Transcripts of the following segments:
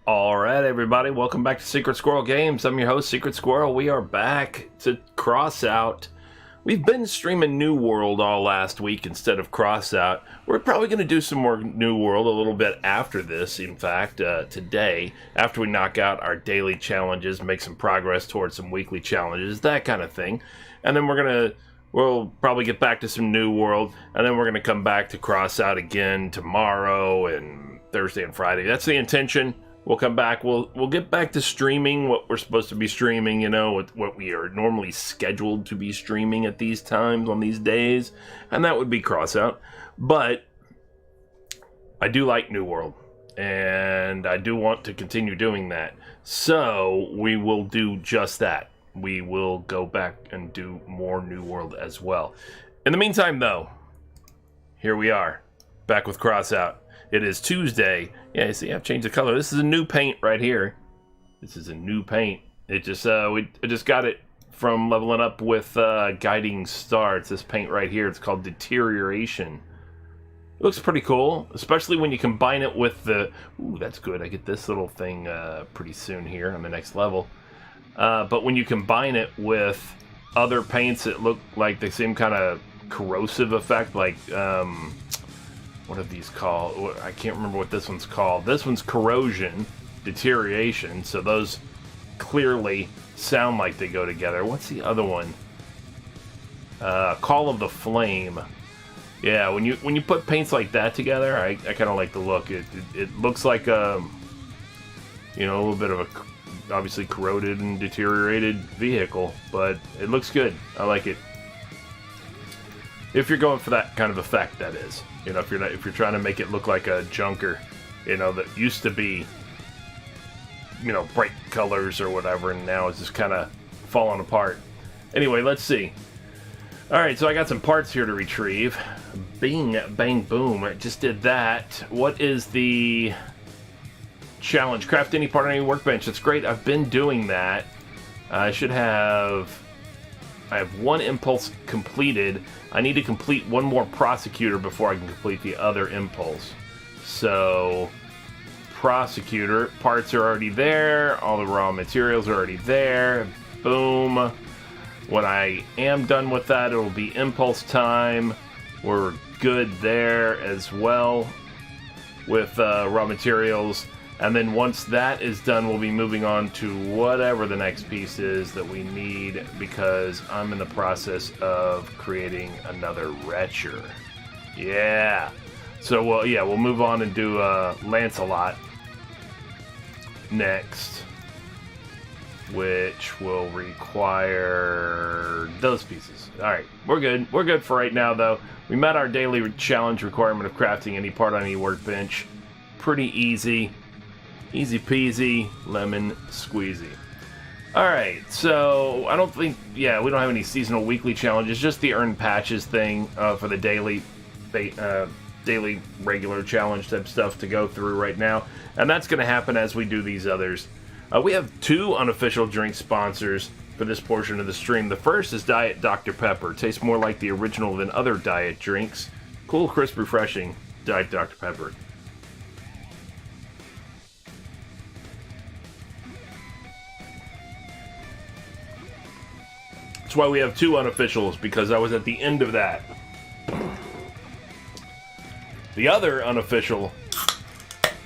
All right, everybody, welcome back to Secret Squirrel Games. I'm your host, Secret Squirrel. We are back to Crossout. We've been streaming New World all last week instead of Crossout. We're probably going to do some more New World a little bit after this, in fact, today, after we knock out our daily challenges, make some progress towards some weekly challenges, that kind of thing. And then we'll probably get back to some New World, and then we're going to come back to Crossout again tomorrow and Thursday and Friday. That's the intention. We'll come back. We'll get back to streaming what we're supposed to be streaming, you know, what we are normally scheduled to be streaming at these times on these days, and that would be Crossout. But I do like New World, and I do want to continue doing that. So we will do just that. We will go back and do more New World as well. In the meantime, though, here we are, back with Crossout. It is Tuesday. Yeah, you see, I've changed the color. This is a new paint right here. This is a new paint. It just I just got it from leveling up with Guiding Star. It's this paint right here. It's called Deterioration. It looks pretty cool, especially when you combine it with the... Ooh, that's good. I get this little thing pretty soon here on the next level. But when you combine it with other paints that look like the same kind of corrosive effect, like... what are these called? I can't remember what this one's called. This one's Corrosion, Deterioration, so those clearly sound like they go together. What's the other one? Call of the Flame. Yeah, when you put paints like that together, I kind of like the look. It looks like a little bit of a obviously corroded and deteriorated vehicle, but it looks good. I like it. If you're going for that kind of effect, that is. You know, if you're trying to make it look like a junker, you know, that used to be, you know, bright colors or whatever, and now it's just kind of falling apart. Anyway, let's see. All right, so I got some parts here to retrieve. Bing, bang, boom. I just did that. What is the challenge? Craft any part on any workbench. That's great. I've been doing that. I have one impulse completed. I need to complete one more prosecutor before I can complete the other impulse. So, prosecutor, parts are already there, all the raw materials are already there. Boom. When I am done with that, it will be impulse time. We're good there as well with raw materials. And then once that is done, we'll be moving on to whatever the next piece is that we need, because I'm in the process of creating another Retcher. Yeah. So, we'll move on and do Lancelot next, which will require those pieces. All right, we're good. We're good for right now, though. We met our daily challenge requirement of crafting any part on any workbench. Pretty easy. Easy peasy, lemon squeezy. Alright, so I don't think, we don't have any seasonal weekly challenges, just the earn patches thing for the daily regular challenge type stuff to go through right now. And that's going to happen as we do these others. We have two unofficial drink sponsors for this portion of the stream. The first is Diet Dr. Pepper. Tastes more like the original than other diet drinks. Cool, crisp, refreshing. Diet Dr. Pepper. That's why we have two unofficials, because I was at the end of that. The other unofficial,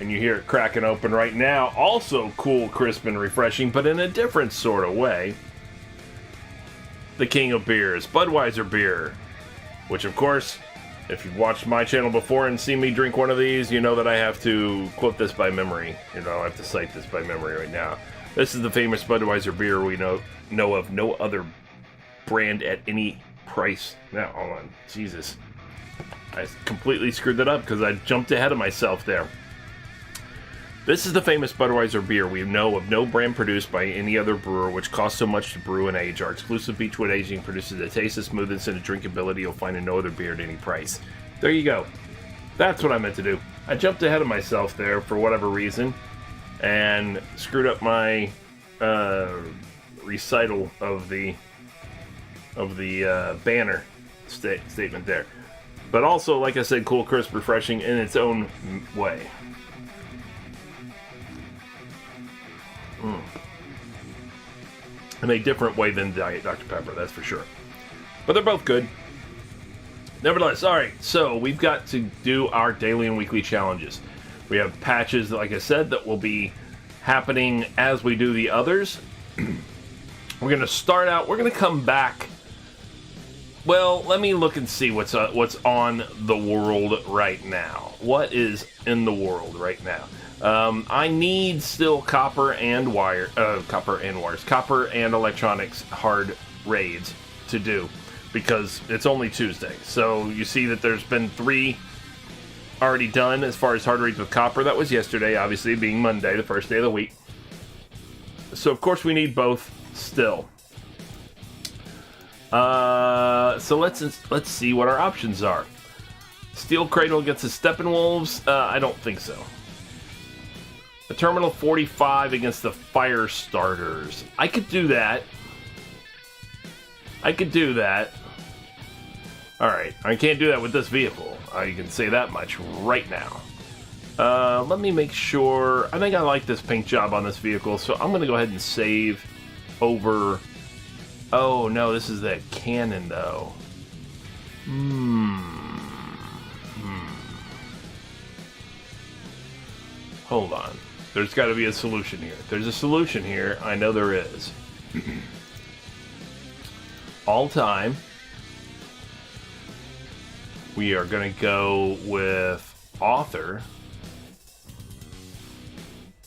and you hear it cracking open right now, also cool, crisp, and refreshing, but in a different sort of way. The king of beers, Budweiser beer. Which, of course, if you've watched my channel before and seen me drink one of these, you know that I have to quote this by memory. You know, I have to cite this by memory right now. This is the famous Budweiser beer we know of no other brand at any price. Now, hold on. Jesus. I completely screwed that up because I jumped ahead of myself there. This is the famous Budweiser beer we know of no brand produced by any other brewer, which costs so much to brew and age. Our exclusive Beechwood aging produces a taste, a smoothness, and a drinkability you'll find in no other beer at any price. There you go. That's what I meant to do. I jumped ahead of myself there for whatever reason and screwed up my recital of the banner statement there. But also, like I said, cool, crisp, refreshing in its own way. in a different way than Diet Dr. Pepper, that's for sure. But they're both good. Nevertheless, alright, so we've got to do our daily and weekly challenges. We have patches, like I said, that will be happening as we do the others. We're going to start out, we're going to come back. Well, let me look and see what's on the world right now. What is in the world right now? I need still copper and electronics hard raids to do, because it's only Tuesday. So you see that there's been 3 already done as far as hard raids with copper. That was yesterday, obviously, being Monday, the first day of the week. So of course we need both still. So let's see what our options are. Steel Cradle against the Steppenwolves? I don't think so. The Terminal 45 against the Fire Starters. I could do that. Alright, I can't do that with this vehicle. I can say that much right now. Let me make sure. I think I like this paint job on this vehicle, so I'm going to go ahead and save over. Oh, no, this is that cannon, though. Hold on. There's got to be a solution here. There's a solution here. I know there is. All time. We are going to go with author.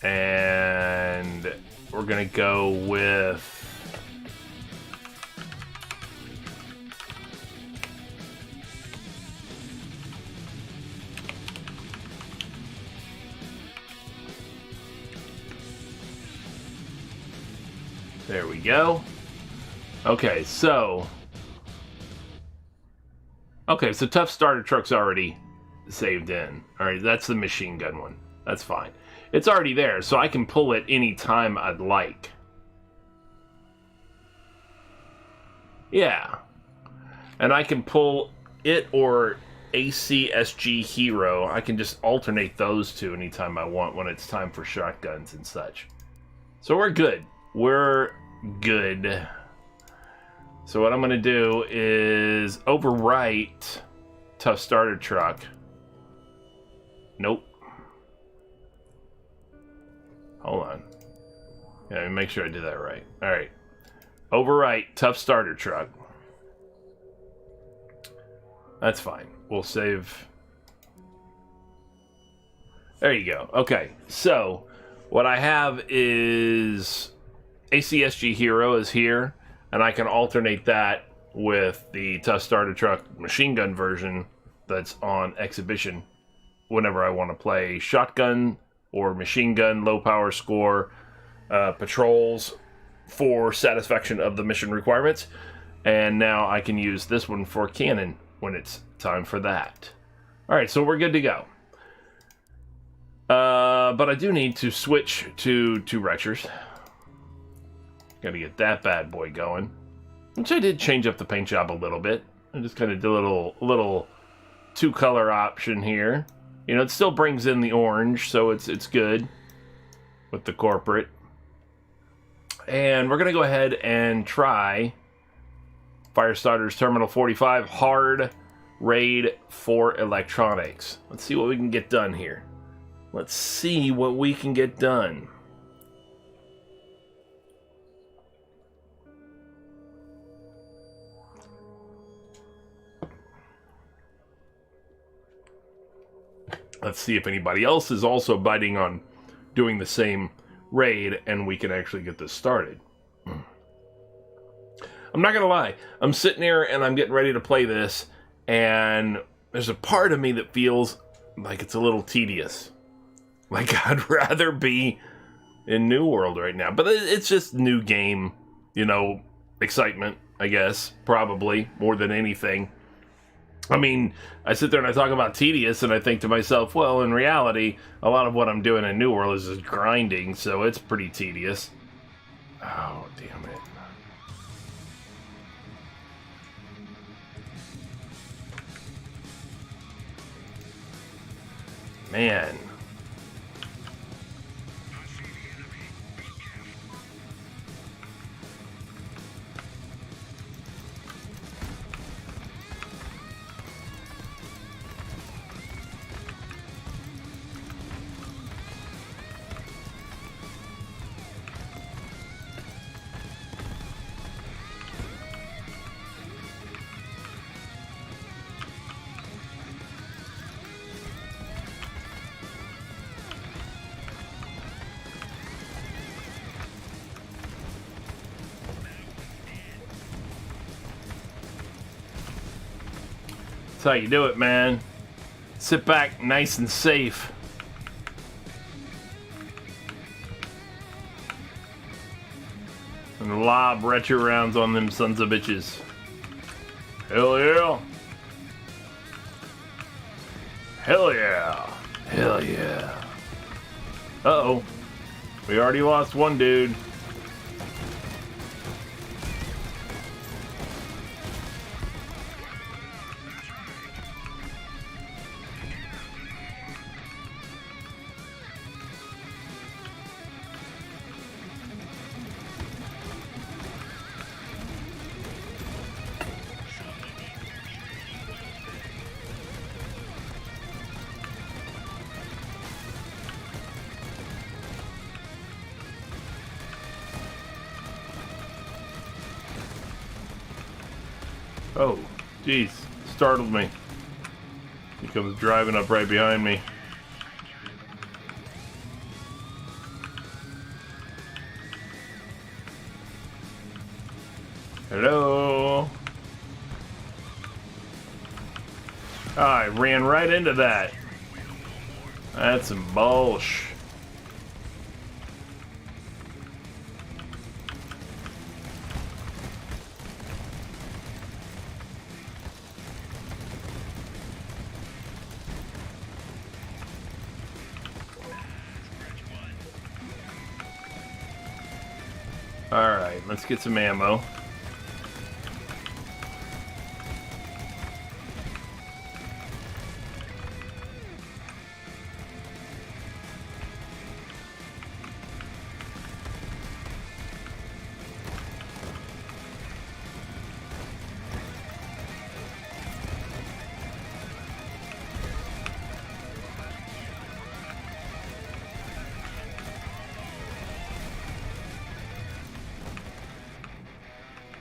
And we're going to go with there we go. Okay, so Tough Starter Truck's already saved in. Alright, that's the machine gun one. That's fine. It's already there, so I can pull it any time I'd like. Yeah. And I can pull it or ACSG Hero. I can just alternate those two anytime I want when it's time for shotguns and such. So we're good. We're good. So what I'm going to do is overwrite Tough Starter Truck. Nope. Hold on. Yeah, let me make sure I did that right. Alright. Overwrite Tough Starter Truck. That's fine. We'll save. There you go. Okay. So, what I have is ACSG Hero is here, and I can alternate that with the Tough Starter Truck machine gun version that's on exhibition whenever I want to play shotgun or machine gun, low power score, patrols for satisfaction of the mission requirements. And now I can use this one for cannon when it's time for that. Alright, so we're good to go. But I do need to switch to 2 Retchers. Gotta get that bad boy going. Which I did change up the paint job a little bit. I just kind of did a little 2-color option here. You know, it still brings in the orange, so it's good with the corporate. And we're going to go ahead and try Firestarter's Terminal 45 Hard Raid for Electronics. Let's see what we can get done here. Let's see what we can get done. Let's see if anybody else is also biting on doing the same raid, and we can actually get this started. I'm not gonna lie, I'm sitting here and I'm getting ready to play this, and there's a part of me that feels like it's a little tedious. Like I'd rather be in New World right now, but it's just new game, you know, excitement, I guess, probably more than anything. I mean, I sit there and I talk about tedious, and I think to myself, well, in reality, a lot of what I'm doing in New World is just grinding, so it's pretty tedious. Oh, damn it. Man. That's how you do it, man. Sit back nice and safe. And lob retro rounds on them sons of bitches. Hell yeah. Hell yeah. Hell yeah. Uh-oh. We already lost one dude. Oh, jeez. Startled me. He comes driving up right behind me. Hello? Oh, I ran right into that. That's some bullsh. Alright, let's get some ammo.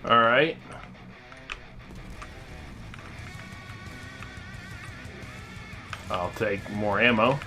Alright. I'll take more ammo.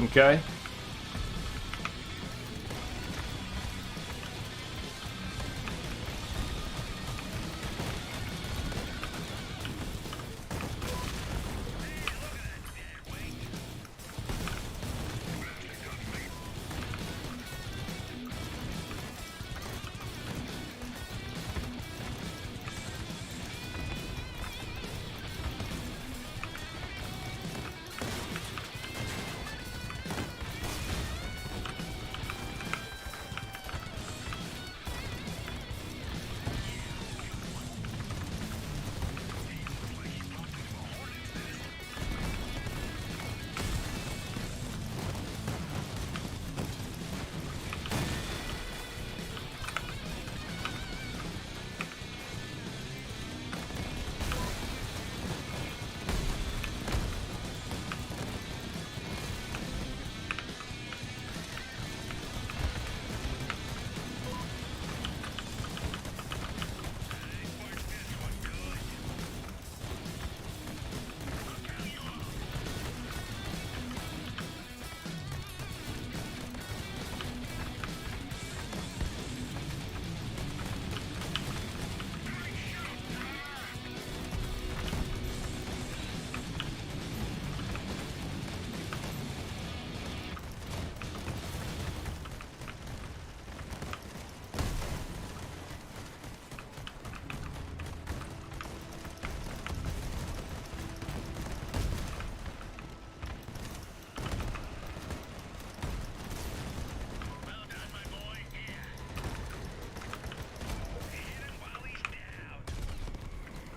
Okay.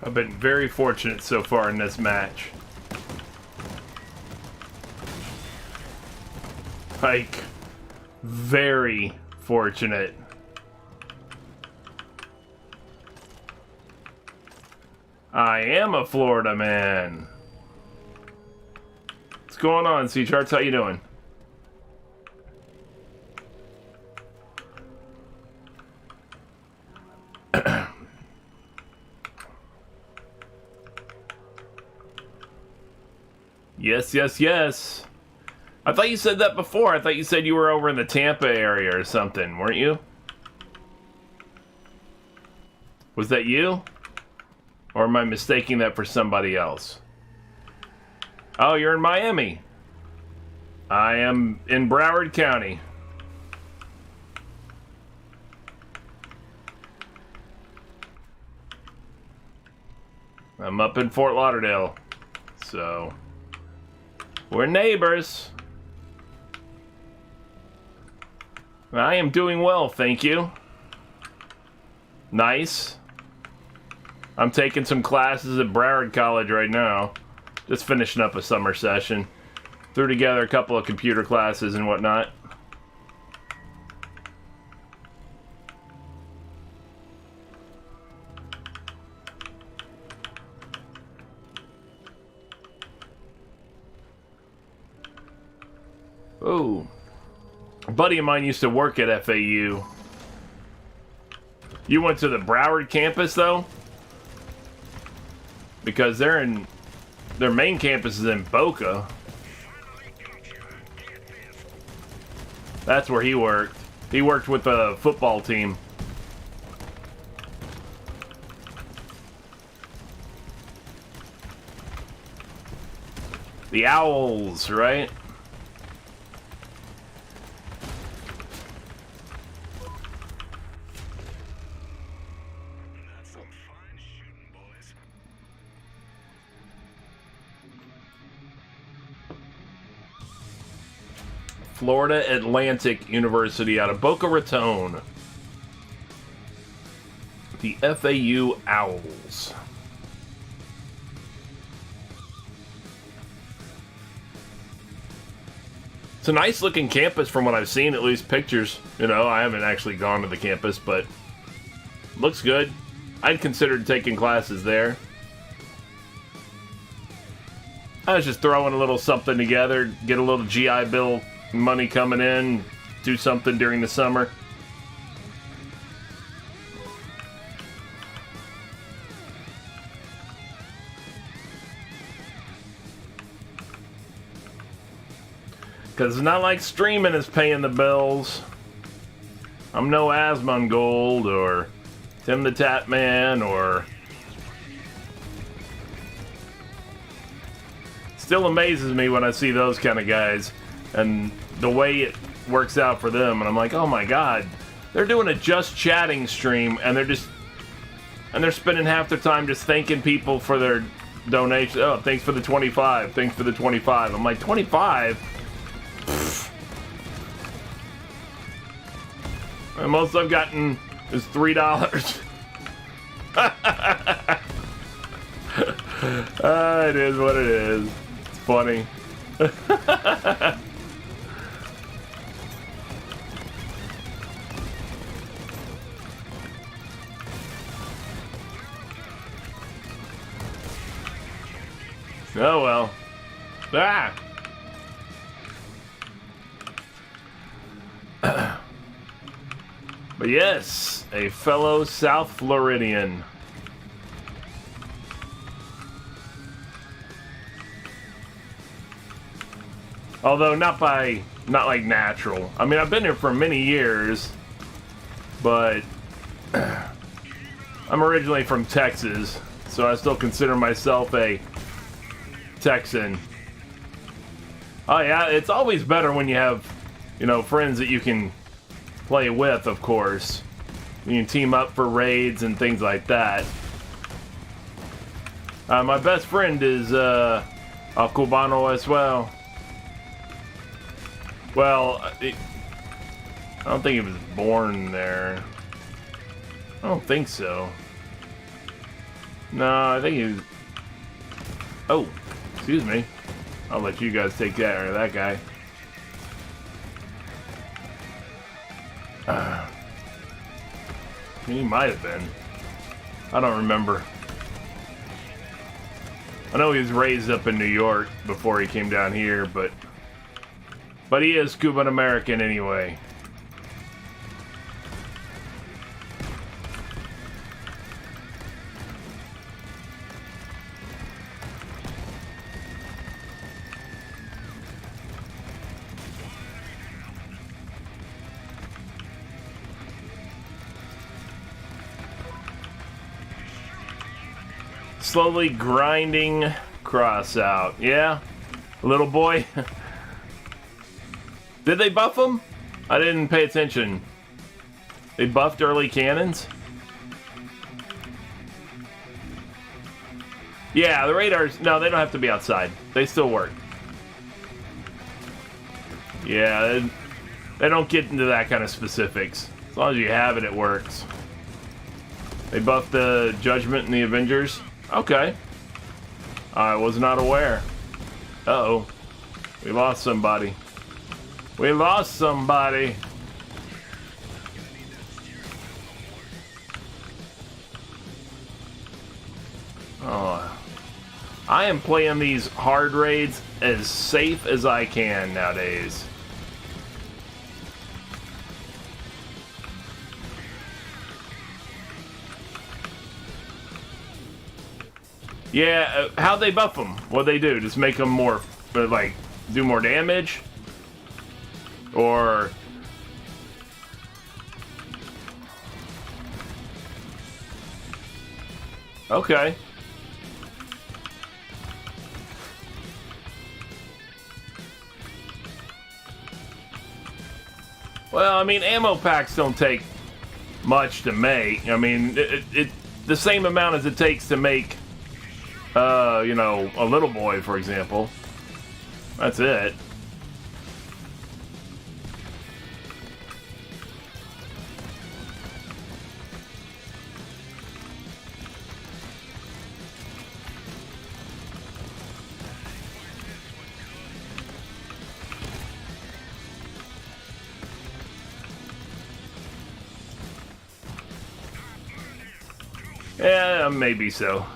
I've been very fortunate so far in this match. Like, very fortunate. I am a Florida man. What's going on, C-Charts? How you doing? Yes, yes, yes. I thought you said that before. I thought you said you were over in the Tampa area or something, weren't you? Was that you? Or am I mistaking that for somebody else? Oh, you're in Miami. I am in Broward County. I'm up in Fort Lauderdale. So, we're neighbors. I am doing well, thank you. Nice. I'm taking some classes at Broward College right now. Just finishing up a summer session. Threw together a couple of computer classes and whatnot. Oh. A buddy of mine used to work at FAU. You went to the Broward campus, though? Because their main campus is in Boca. That's where he worked. He worked with the football team. The Owls, right? Florida Atlantic University out of Boca Raton. The FAU Owls. It's a nice looking campus from what I've seen, at least pictures. You know, I haven't actually gone to the campus, but looks good. I'd considered taking classes there. I was just throwing a little something together, get a little GI Bill money coming in, do something during the summer. Because it's not like streaming is paying the bills. I'm no Asmongold or Tim the Tap Man or... Still amazes me when I see those kind of guys and the way it works out for them, and I'm like, oh my god, they're doing a just chatting stream and they're spending half their time just thanking people for their donation. Oh, thanks for the 25, thanks for the 25. I'm like, 25? And most I've gotten is $3. It is what it is. It's funny. Oh well. Ah! But yes, a fellow South Floridian. Although not like natural. I mean, I've been here for many years, but I'm originally from Texas, so I still consider myself a Texan. Oh yeah, it's always better when you have, you know, friends that you can play with, of course. You can team up for raids and things like that. My best friend is a Cubano as well. Well, I don't think he was born there. I don't think so. No, I think he's... Oh, excuse me. I'll let you guys take care of that guy. He might have been. I don't remember. I know he was raised up in New York before he came down here, but he is Cuban American anyway. Slowly grinding Crossout. Yeah? Little boy? Did they buff him? I didn't pay attention. They buffed early cannons? Yeah, the radars... No, they don't have to be outside. They still work. Yeah, they don't get into that kind of specifics. As long as you have it, it works. They buffed the Judgment and the Avengers? Okay. I was not aware. Uh-oh. We lost somebody. We lost somebody. Oh. I am playing these hard raids as safe as I can nowadays. Yeah, how'd they buff them? What'd they do? Just make them more, like, do more damage? Or... Okay. Well, I mean, ammo packs don't take much to make. I mean, it the same amount as it takes to make... you know, a little boy, for example. That's it. Yeah, maybe so.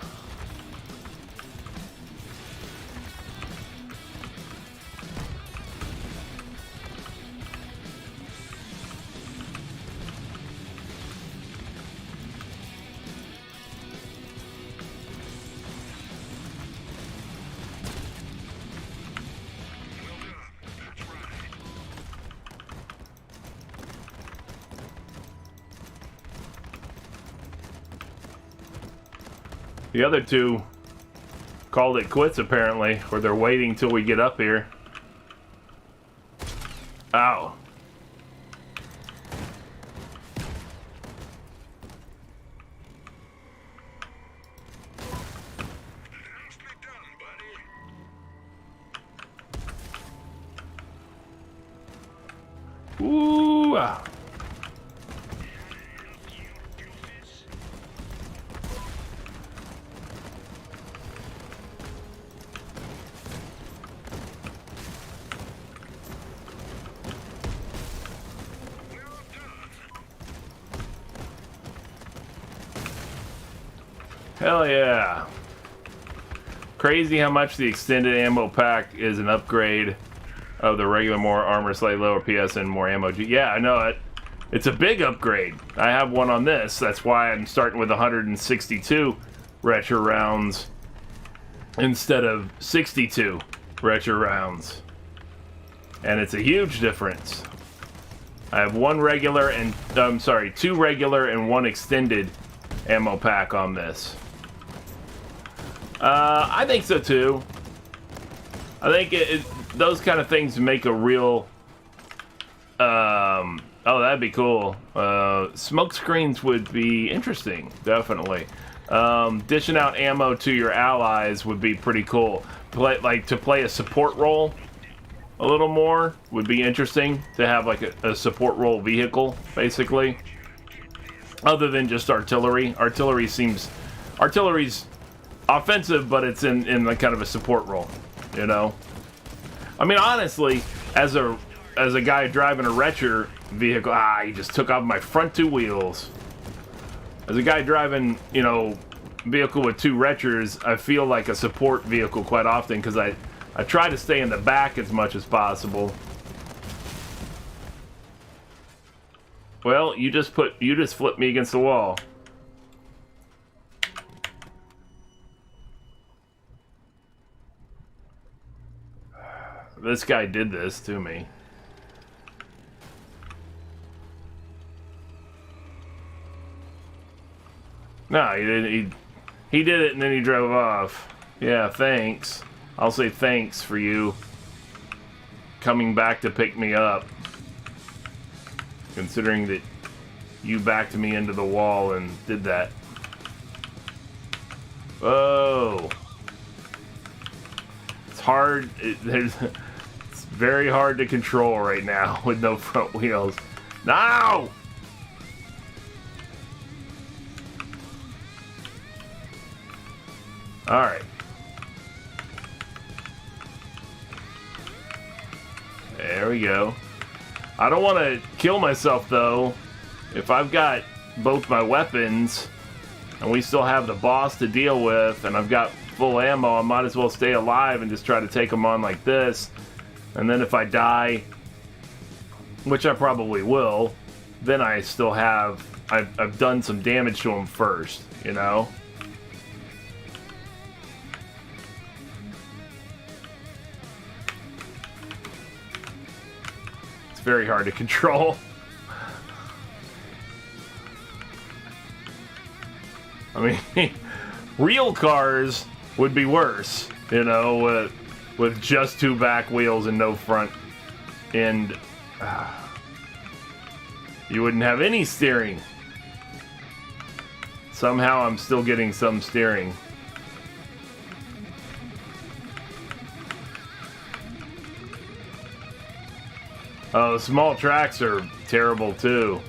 The other two called it quits, apparently, or they're waiting till we get up here. Ow. Ooh, ah. Hell yeah. Crazy how much the extended ammo pack is an upgrade of the regular more armor, slightly lower PS and more ammo. Yeah, I know it. It's a big upgrade. I have one on this. That's why I'm starting with 162 retro rounds instead of 62 retro rounds. And it's a huge difference. I have one regular and, I'm sorry, two regular and one extended ammo pack on this. I think so too. I think those kind of things make a real... oh, that'd be cool. Smoke screens would be interesting, definitely. Dishing out ammo to your allies would be pretty cool. To play a support role a little more would be interesting. To have like a support role vehicle, basically. Other than just artillery. Artillery's offensive, but it's in like kind of a support role, you know? I mean, honestly, as a guy driving a Retcher vehicle, he just took off my front two wheels. As a guy driving, you know, vehicle with two Retchers, I feel like a support vehicle quite often because I try to stay in the back as much as possible. Well, you just flipped me against the wall. This guy did this to me. No, he didn't. He did it and then he drove off. Yeah, thanks. I'll say thanks for you coming back to pick me up. Considering that you backed me into the wall and did that. Oh. It's hard. It's very hard to control right now with no front wheels. No! Alright. There we go. I don't want to kill myself, though. If I've got both my weapons, and we still have the boss to deal with, and I've got full ammo, I might as well stay alive and just try to take him on like this. And then if I die, which I probably will, then I still have... I've done some damage to him first, you know? Very hard to control. I mean, real cars would be worse, you know, with just two back wheels and no front end. You wouldn't have any steering. Somehow I'm still getting some steering. Oh, the small tracks are terrible too.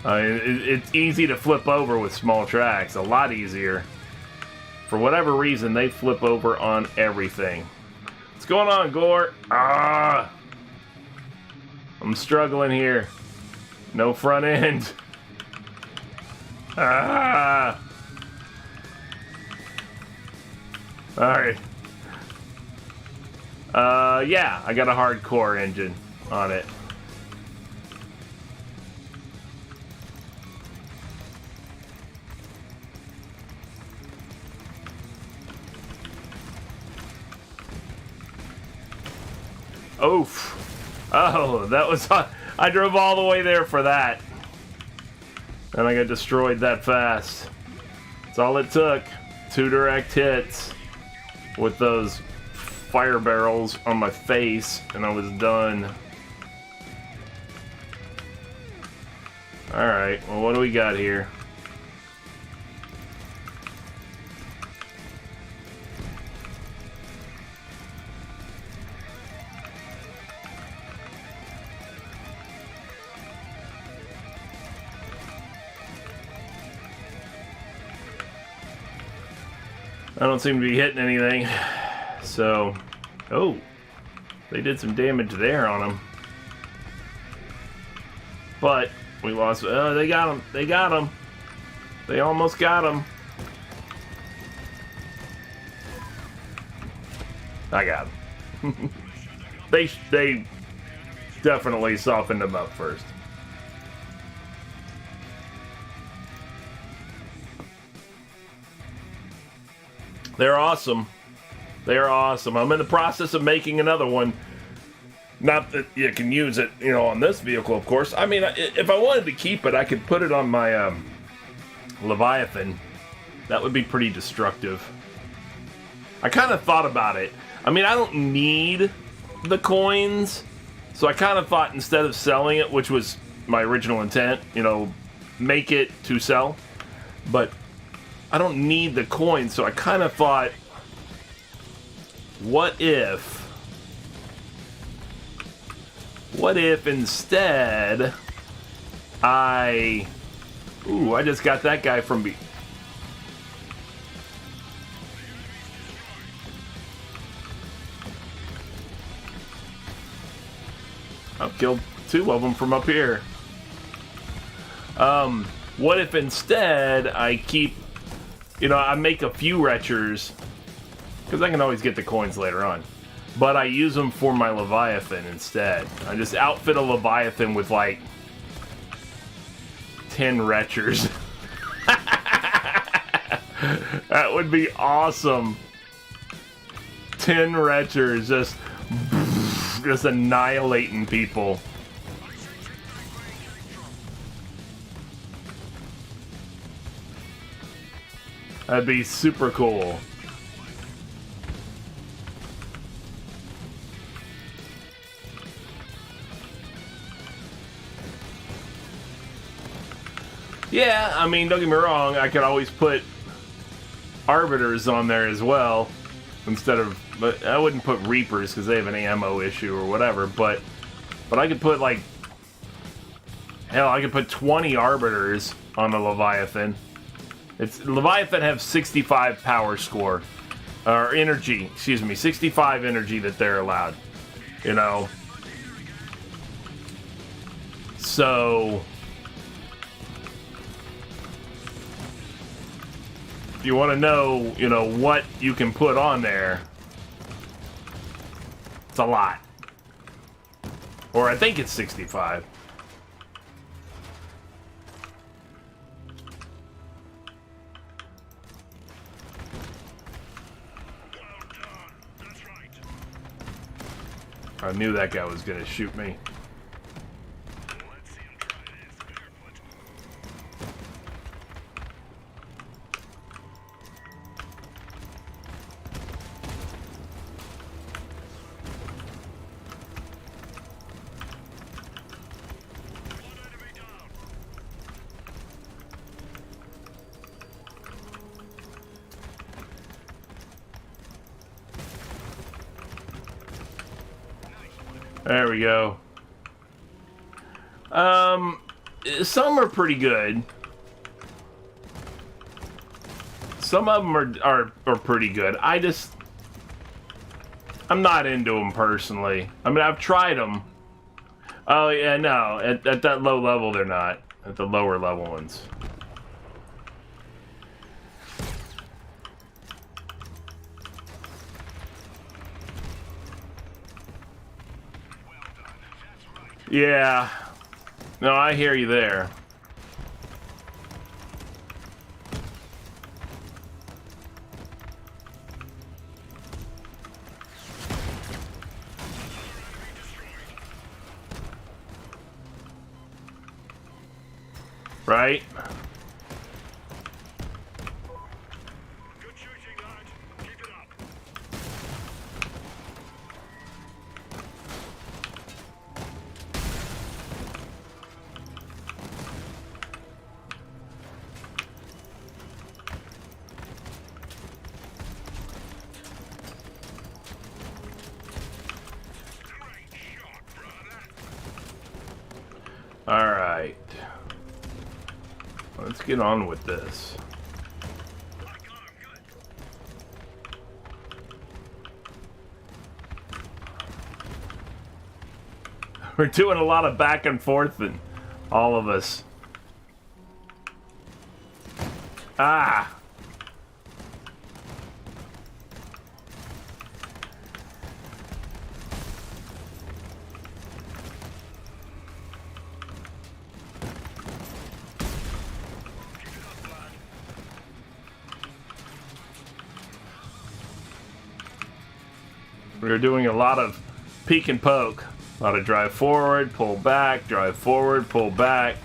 It's easy to flip over with small tracks, a lot easier. For whatever reason, they flip over on everything. What's going on, Gore? I'm struggling here. No front end. Alright. Yeah, I got a hardcore engine on it. Oof. Oh, that was... I drove all the way there for that. And I got destroyed that fast. That's all it took. 2 direct hits with those fire barrels on my face, and I was done. Alright, well, what do we got here? I don't seem to be hitting anything. So, oh, they did some damage there on him. But we lost. Oh, they got him. They got him. They almost got him. I got him. They definitely softened him up first. They're awesome. They're awesome. I'm in the process of making another one. Not that you can use it, you know, on this vehicle, of course. I mean, if I wanted to keep it, I could put it on my Leviathan. That would be pretty destructive. I kind of thought about it. I mean, I don't need the coins, so I kind of thought instead of selling it, which was my original intent, you know, make it to sell. But I don't need the coins, so I kind of thought, what if instead I just got that guy from I've killed 2 of them from up here. What if instead I keep, I make a few retchers, because I can always get the coins later on, but I use them for my Leviathan instead. I just outfit a Leviathan with like 10 retchers. That would be awesome. 10 retchers just annihilating people. That'd be super cool. Yeah, I mean, don't get me wrong, I could always put Arbiters on there as well, instead of, but I wouldn't put Reapers because they have an ammo issue or whatever, but I could put like, hell, I could put 20 Arbiters on the Leviathan. Leviathan have 65 power score, or energy, excuse me, 65 energy that they're allowed, so if you want to know, what you can put on there, it's a lot. Or I think it's 65. I knew that guy was going to shoot me. There we go. Some are pretty good. Some of them are pretty good. I'm not into them personally. I mean, I've tried them. Oh yeah, no. At that low level, they're not. At the lower level ones. Yeah. No, I hear you there. Right? Good shooting, lad. Keep it up. All right. Let's get on with this. We're doing a lot of back and forth, and all of us. Ah. We were doing a lot of peek and poke. A lot of drive forward, pull back, drive forward, pull back.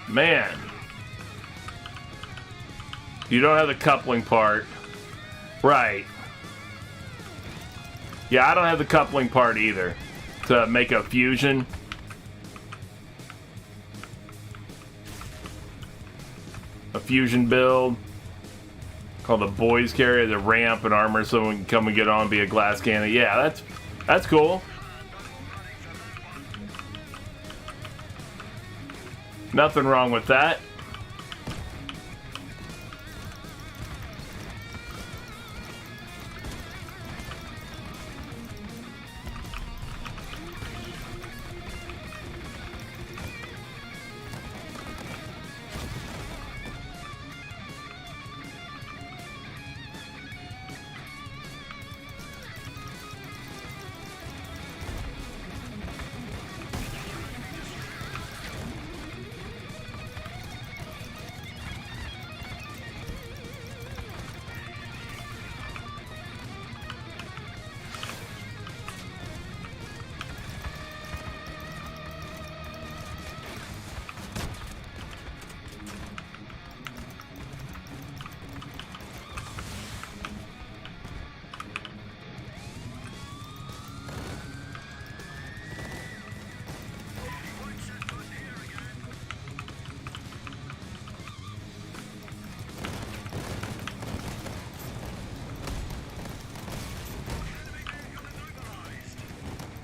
Man. You don't have the coupling part. Right. Yeah, I don't have the coupling part either. To make a fusion. A fusion build. Called the boys carry the ramp and armor so someone can come and get on, be a glass cannon. Yeah, that's cool. Nothing wrong with that.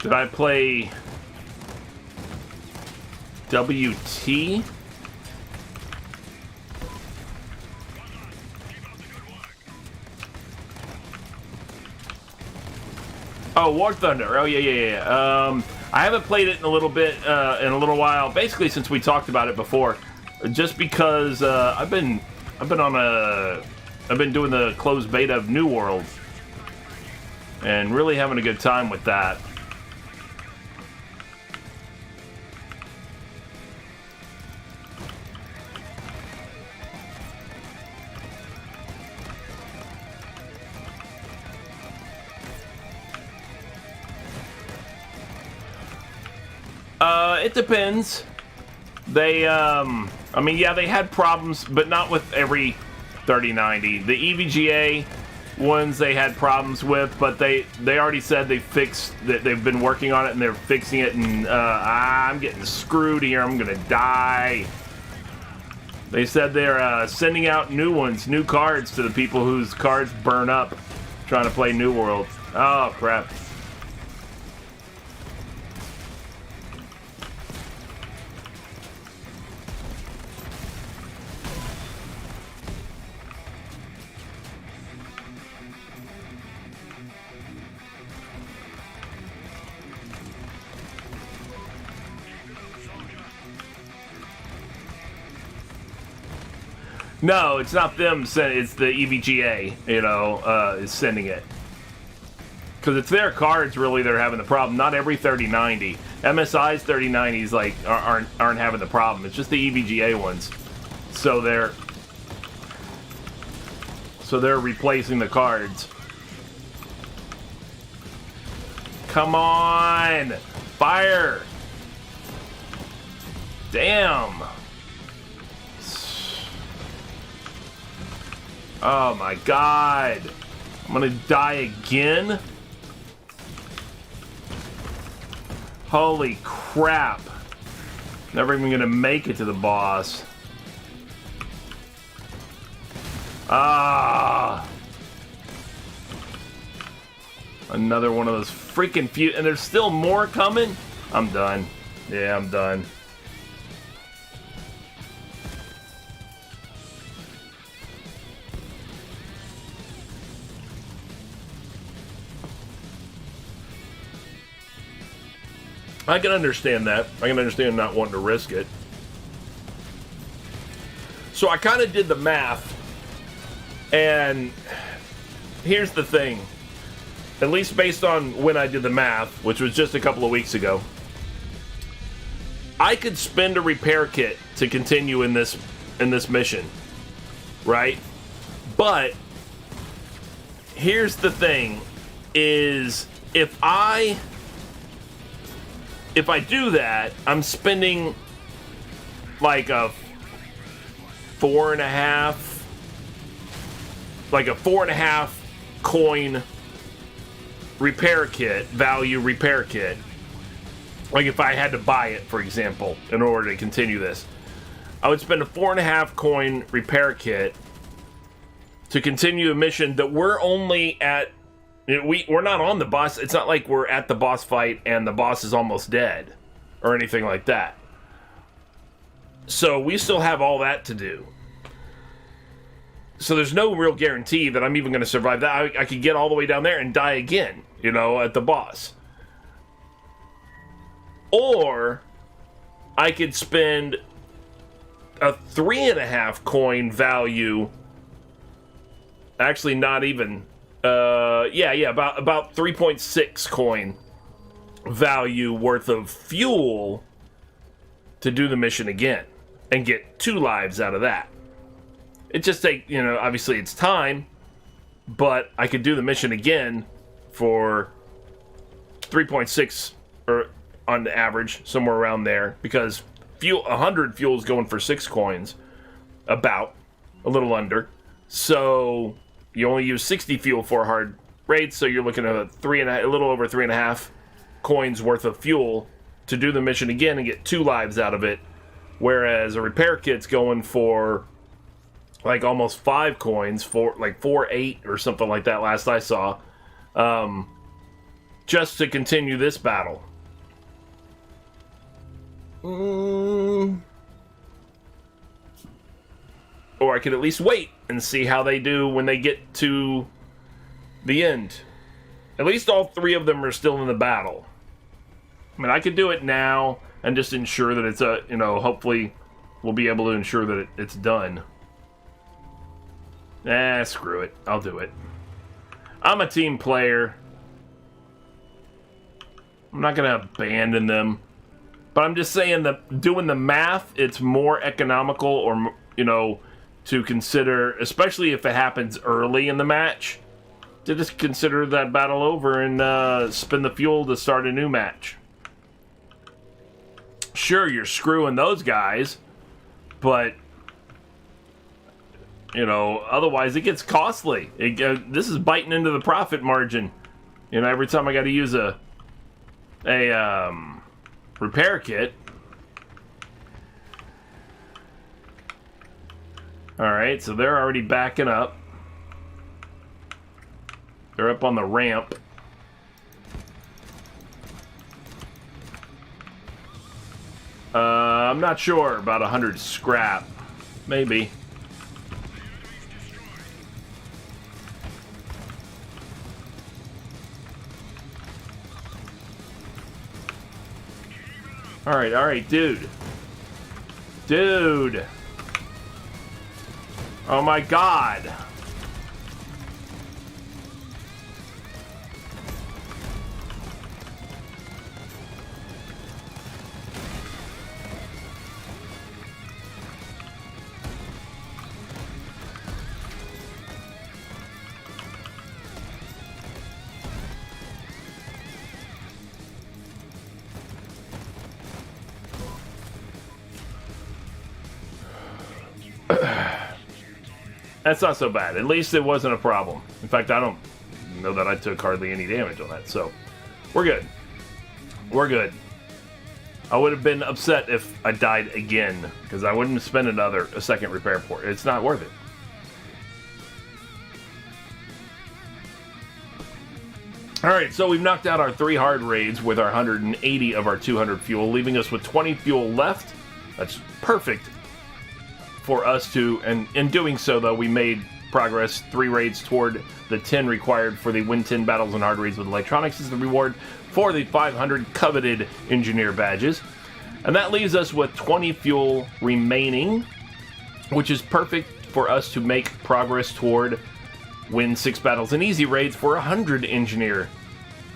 Did I play WT? Oh, War Thunder. Oh, yeah. I haven't played it in a little bit, in a little while. Basically, since we talked about it before, just because I've been doing the closed beta of New World, and really having a good time with that. It depends. They, I mean, yeah, they had problems, but not with every 3090. The EVGA ones they had problems with, but they already said they fixed that. They've been working on it and they're fixing it. And I'm getting screwed here. I'm gonna die. They said they're sending out new ones, new cards to the people whose cards burn up trying to play New World. Oh crap. No, it's not them sending. It's the EVGA, is sending it. Because it's their cards, really, they're having the problem. Not every 3090. MSI's 3090s like aren't having the problem. It's just the EVGA ones. So they're replacing the cards. Come on, fire! Damn. Oh my god. I'm gonna die again? Holy crap. Never even gonna make it to the boss. Ah. Another one of those freaking few. And there's still more coming? I'm done. Yeah, I'm done. I can understand that. I can understand not wanting to risk it. So I kind of did the math. And here's the thing. At least based on when I did the math, which was just a couple of weeks ago. I could spend a repair kit to continue in this mission. Right? But here's the thing is if I do that, I'm spending like a 4.5 coin repair kit, value repair kit. Like if I had to buy it, for example, in order to continue this, I would spend a 4.5 coin repair kit to continue the mission that we're only at. We're not on the boss. It's not like we're at the boss fight and the boss is almost dead or anything like that. So we still have all that to do. So there's no real guarantee that I'm even going to survive that. I could get all the way down there and die again, at the boss. Or I could spend a 3.5 coin value. Actually, not even. About 3.6 coin value worth of fuel to do the mission again and get 2 lives out of that. It just take, obviously it's time, but I could do the mission again for 3.6 or on the average, somewhere around there, because 100 fuel is going for 6 coins, about a little under. So you only use 60 fuel for a hard raid, so you're looking at a little over 3.5 coins worth of fuel to do the mission again and get 2 lives out of it, whereas a repair kit's going for like almost 5 coins, for like 4.8 or something like that last I saw, just to continue this battle. Or I could at least wait and see how they do when they get to the end. At least all 3 of them are still in the battle. I mean, I could do it now and just ensure that it's hopefully we'll be able to ensure that it's done. Screw it. I'll do it. I'm a team player. I'm not going to abandon them. But I'm just saying that doing the math, it's more economical or, to consider, especially if it happens early in the match, to just consider that battle over and spend the fuel to start a new match. Sure, you're screwing those guys, but, otherwise it gets costly. This is biting into the profit margin. Every time I got to use a repair kit. Alright, so they're already backing up. They're up on the ramp. I'm not sure about 100 scrap. Maybe. Alright, dude. Dude. Oh my god. That's not so bad. At least it wasn't a problem. In fact, I don't know that I took hardly any damage on that, so we're good. We're good. I would have been upset if I died again, because I wouldn't spend a second repair port. It's not worth it. Alright, so we've knocked out our 3 hard raids with our 180 of our 200 fuel, leaving us with 20 fuel left. That's perfect for us to, and in doing so, though, we made progress 3 raids toward the 10 required for the win 10 battles and hard raids with electronics as the reward for the 500 coveted engineer badges. And that leaves us with 20 fuel remaining, which is perfect for us to make progress toward win 6 battles and easy raids for 100 engineer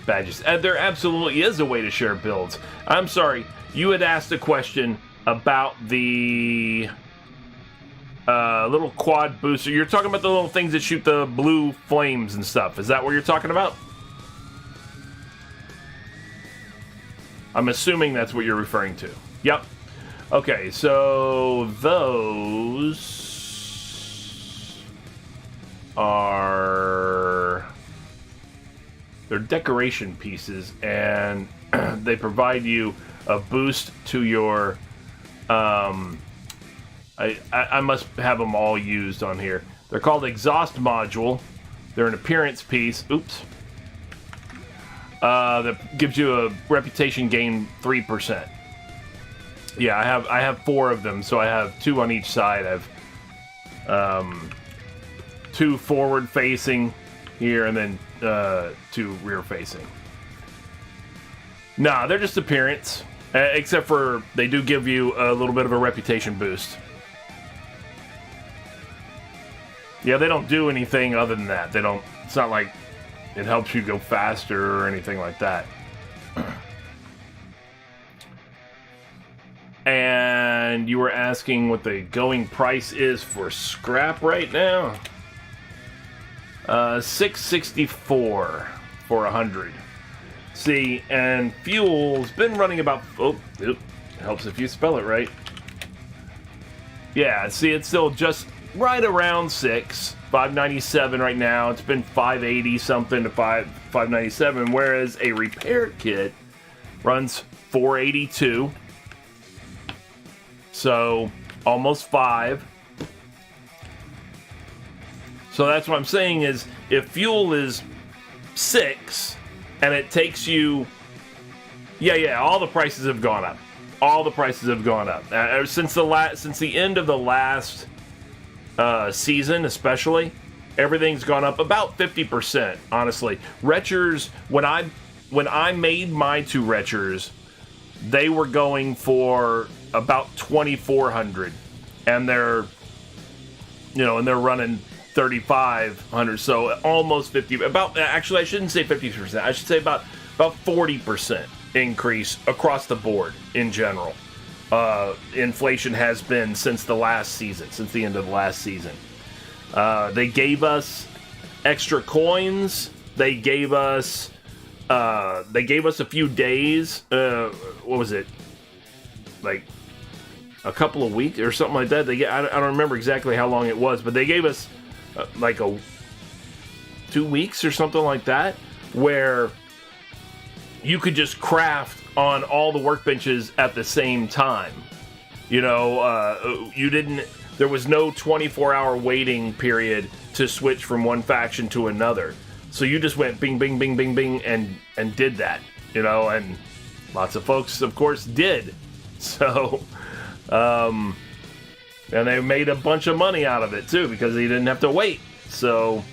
badges. And there absolutely is a way to share builds. I'm sorry, you had asked a question about the little quad booster. You're talking about the little things that shoot the blue flames and stuff. Is that what you're talking about? I'm assuming that's what you're referring to. Yep. Okay, so those are... they're decoration pieces, and they provide you a boost to your... I must have them all used on here. They're called exhaust module. They're an appearance piece. Oops. That gives you a reputation gain 3%. Yeah, I have 4 of them, so I have 2 on each side. I have 2 forward facing here, and then 2 rear facing. Nah, they're just appearance, except for they do give you a little bit of a reputation boost. Yeah, they don't do anything other than that. They don't. It's not like it helps you go faster or anything like that. And you were asking what the going price is for scrap right now. $6.64 for 100. See, and fuel's been running about. Oh, it helps if you spell it right. Yeah, see, it's still just right around $5.97 right now. It's been $5.80 something to $5.97, whereas a repair kit runs $4.82. So almost $5. So that's what I'm saying is, if fuel is $6 and it takes you, yeah, all the prices have gone up. All the prices have gone up since the end of the last season, especially. Everything's gone up about 50%. Honestly, retchers, when I made my 2 retchers, they were going for about $2,400, and they're running 3,500, so almost 50. Actually, I shouldn't say 50%. I should say about 40% increase across the board in general. Inflation has been since the end of the last season. They gave us extra coins. They gave us a few days. What was it? Like a couple of weeks or something like that. I don't remember exactly how long it was, but they gave us like 2 weeks or something like that, where you could just craft on all the workbenches at the same time. There was no 24-hour waiting period to switch from one faction to another. So you just went bing, bing, bing, bing, bing, and did that, and lots of folks, of course, did. So, and they made a bunch of money out of it, too, because they didn't have to wait. So,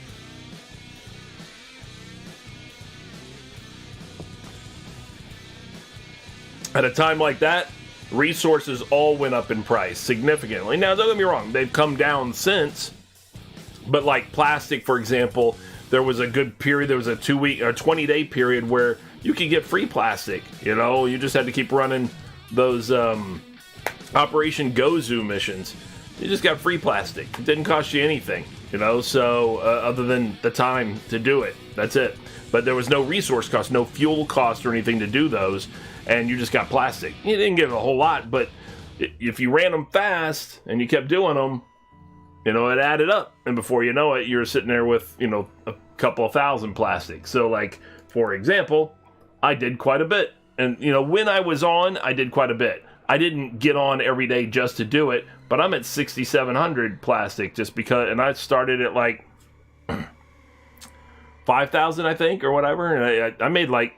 at a time like that, resources all went up in price significantly. Now, don't get me wrong, they've come down since, but like plastic, for example, there was a good period, there was a 2-week or 20-day period where you could get free plastic. You just had to keep running those Operation Gozu missions. You just got free plastic. It didn't cost you anything, so other than the time to do it. That's it. But there was no resource cost, no fuel cost or anything to do those, and you just got plastic. You didn't get a whole lot, but if you ran them fast and you kept doing them, it added up. And before you know it, you're sitting there with, a couple of thousand plastic. So, like, for example, I did quite a bit. And, when I was on, I did quite a bit. I didn't get on every day just to do it, but I'm at 6,700 plastic just because, and I started at like 5,000, I think, or whatever. And I made like,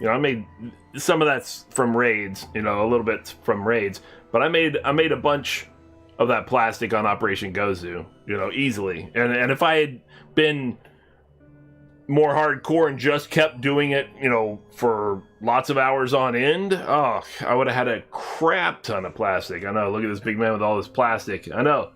I made some of that's from raids, a little bit from raids, but I made a bunch of that plastic on Operation Gozu, easily. And if I had been more hardcore and just kept doing it, for lots of hours on end, I would have had a crap ton of plastic. I know, look at this big man with all this plastic. I know.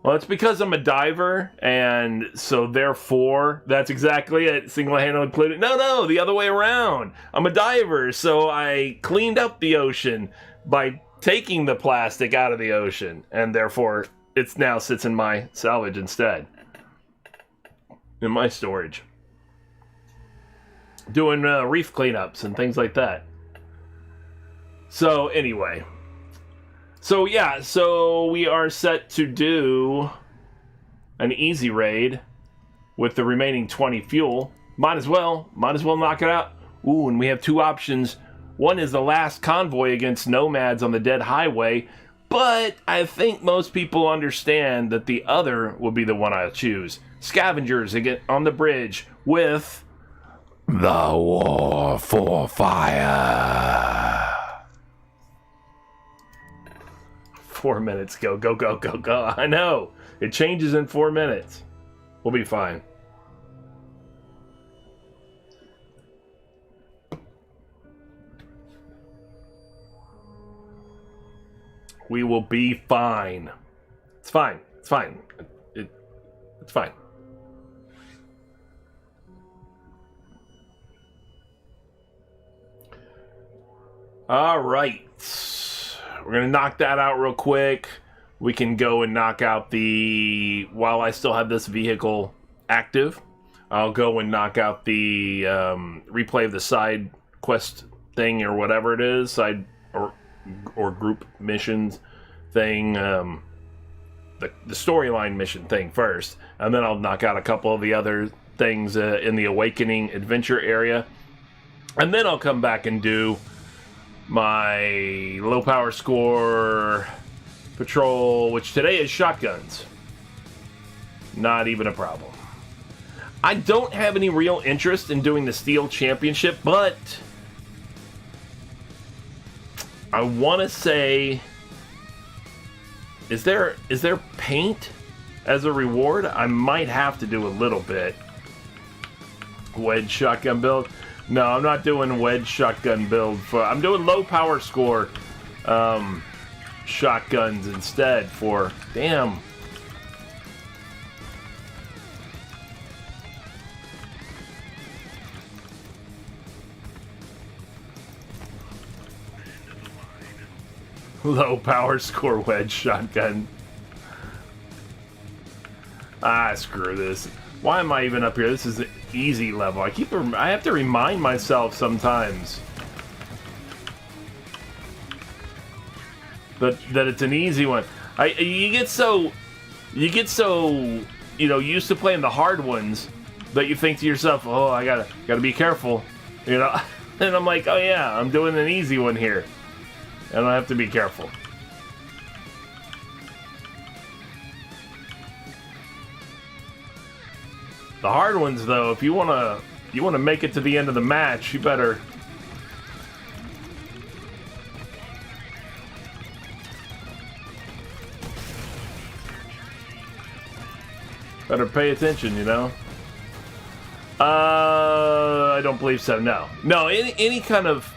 Well, it's because I'm a diver, and so therefore, that's exactly it. Single-handedly included. No, the other way around. I'm a diver, so I cleaned up the ocean by taking the plastic out of the ocean, and therefore, it now sits in my salvage instead. In my storage. Doing reef cleanups and things like that. So, anyway. So, yeah, so we are set to do an easy raid with the remaining 20 fuel. Might as well knock it out. Ooh, and we have 2 options. One is the last convoy against nomads on the dead highway, But I think most people understand that the other would be the one I'll choose. Scavengers again on the bridge with the War for Fire. 4 minutes. Go, go, go, go, go. I know. It changes in 4 minutes. We'll be fine. We will be fine. It's fine. It's fine. It's fine. All right. We're going to knock that out real quick. We can go and knock out the... While I still have this vehicle active, I'll go and knock out the replay of the side quest thing or whatever it is. Side or group missions thing. The storyline mission thing first. And then I'll knock out a couple of the other things in the Awakening adventure area. And then I'll come back and do my low power score patrol, which today is shotguns. Not even a problem. I don't have any real interest in doing the Steel Championship, but I want to say, is there paint as a reward? I might have to do a little bit. Wedge shotgun build. No, I'm not doing wedge shotgun build. I'm doing low power score shotguns instead for... Damn. Low power score wedge shotgun. Screw this. Why am I even up here? This is an easy level. I have to remind myself sometimes that it's an easy one. You get so used to playing the hard ones that you think to yourself, oh, I gotta be careful, and I'm like, oh yeah, I'm doing an easy one here, and I have to be careful. The hard ones, though, if you wanna make it to the end of the match, you better pay attention, I don't believe so. No, any kind of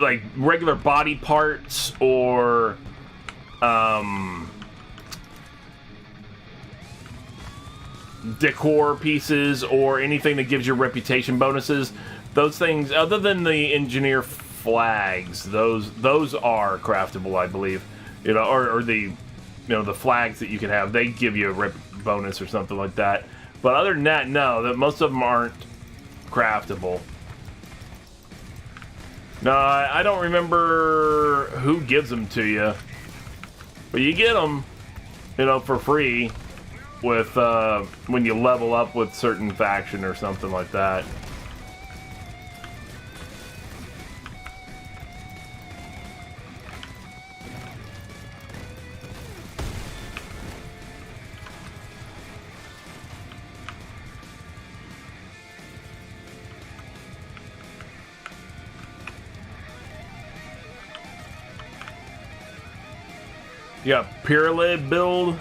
like regular body parts or decor pieces or anything that gives you reputation bonuses, those things, other than the engineer flags, those are craftable, I believe, or the the flags that you can have, they give you a rep bonus or something like that. But other than that, no, that most of them aren't craftable. No, I don't remember who gives them to you, but you get them, for free with when you level up with certain faction or something like that. You got pyramid build.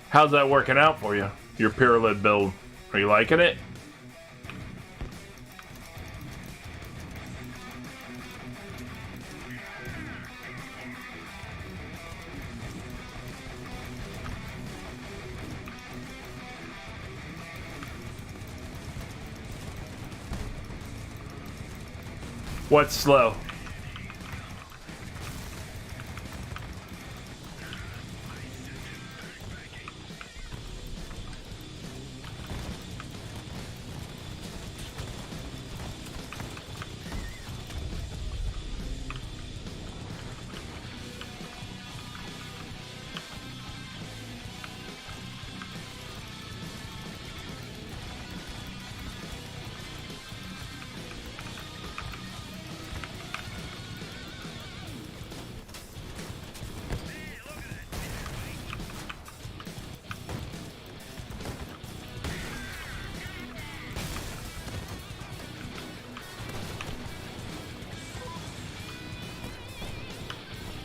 How's that working out for you? Your pyramid build. Are you liking it? What's slow?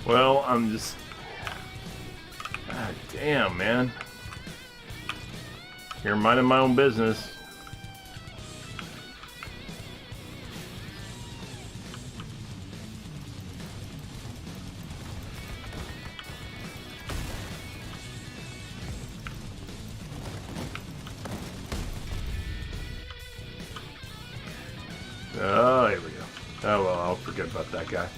Well, I'm just... God damn, man. Here, minding my own business. Oh, here we go. Oh, well, I'll forget about that guy.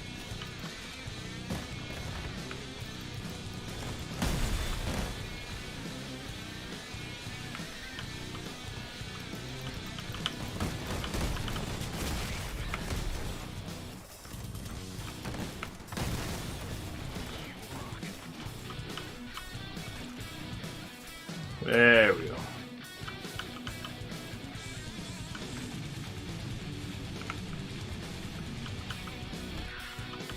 There we go.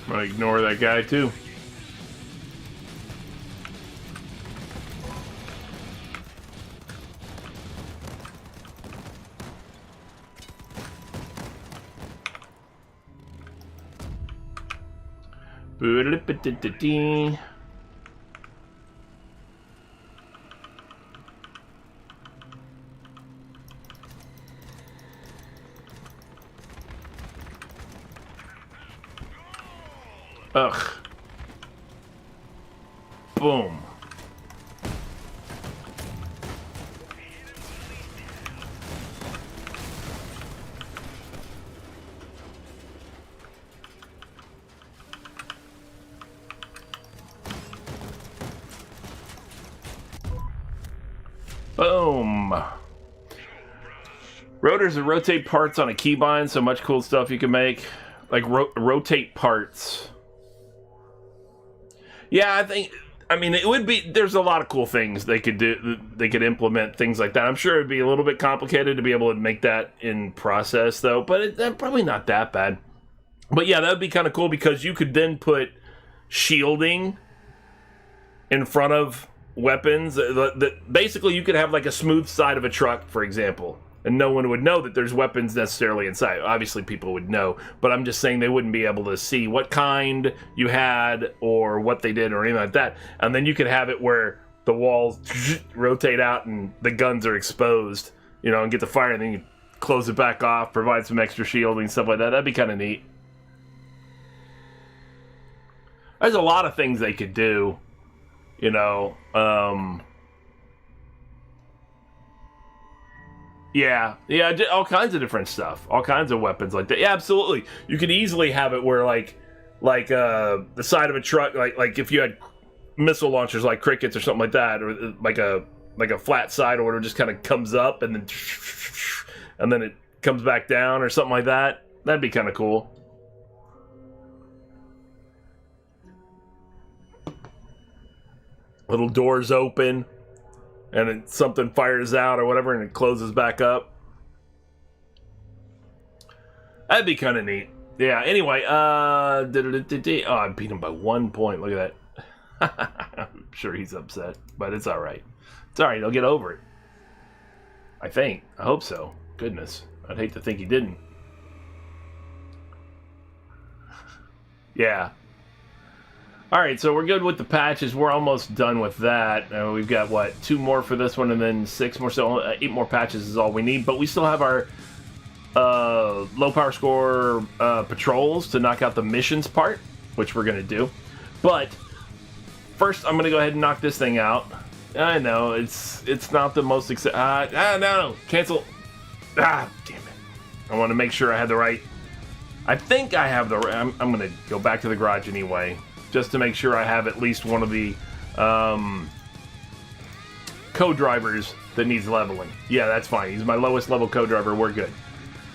I'm gonna ignore that guy too. Boop-a-dip-a-dip-a-dee. Ugh. Boom. Boom. Rotors and rotate parts on a keybind, so much cool stuff you can make. Like rotate parts. Yeah, I mean, it would be, there's a lot of cool things they could do, they could implement things like that. I'm sure it'd be a little bit complicated to be able to make that in process, though, but it's probably not that bad. But yeah, that would be kind of cool because you could then put shielding in front of weapons. Basically, you could have like a smooth side of a truck, for example, and no one would know that there's weapons necessarily inside. Obviously, people would know, but I'm just saying they wouldn't be able to see what kind you had or what they did or anything like that. And then you could have it where the walls rotate out and the guns are exposed, you know, and get the fire, and then you close it back off, provide some extra shielding, stuff like that. That'd be kind of neat. There's a lot of things they could do, you know. Yeah, all kinds of different stuff, all kinds of weapons like that. Yeah, absolutely. You could easily have it where like the side of a truck, like if you had missile launchers like crickets or something like that, or like a flat side order just kind of comes up and then it comes back down or something like that. That'd be kind of cool. Little doors open. And then something fires out or whatever, and it closes back up. That'd be kind of neat. Yeah, anyway, oh, I beat him by 1 point. Look at that. I'm sure he's upset, but it's alright. It's alright, he'll get over it. I think. I hope so. Goodness. I'd hate to think he didn't. Yeah. Alright, so we're good with the patches. We're almost done with that. We've got, what, 2 more for this one and then 6 more. So 8 more patches is all we need. But we still have our low power score patrols to knock out the missions part, which we're going to do. But first, I'm going to go ahead and knock this thing out. I know, it's not the most no, cancel. Damn it. I want to make sure I had the right I think I have the... I'm going to go back to the garage anyway, just to make sure I have at least one of the co-drivers that needs leveling. Yeah, that's fine. He's my lowest level co-driver. We're good.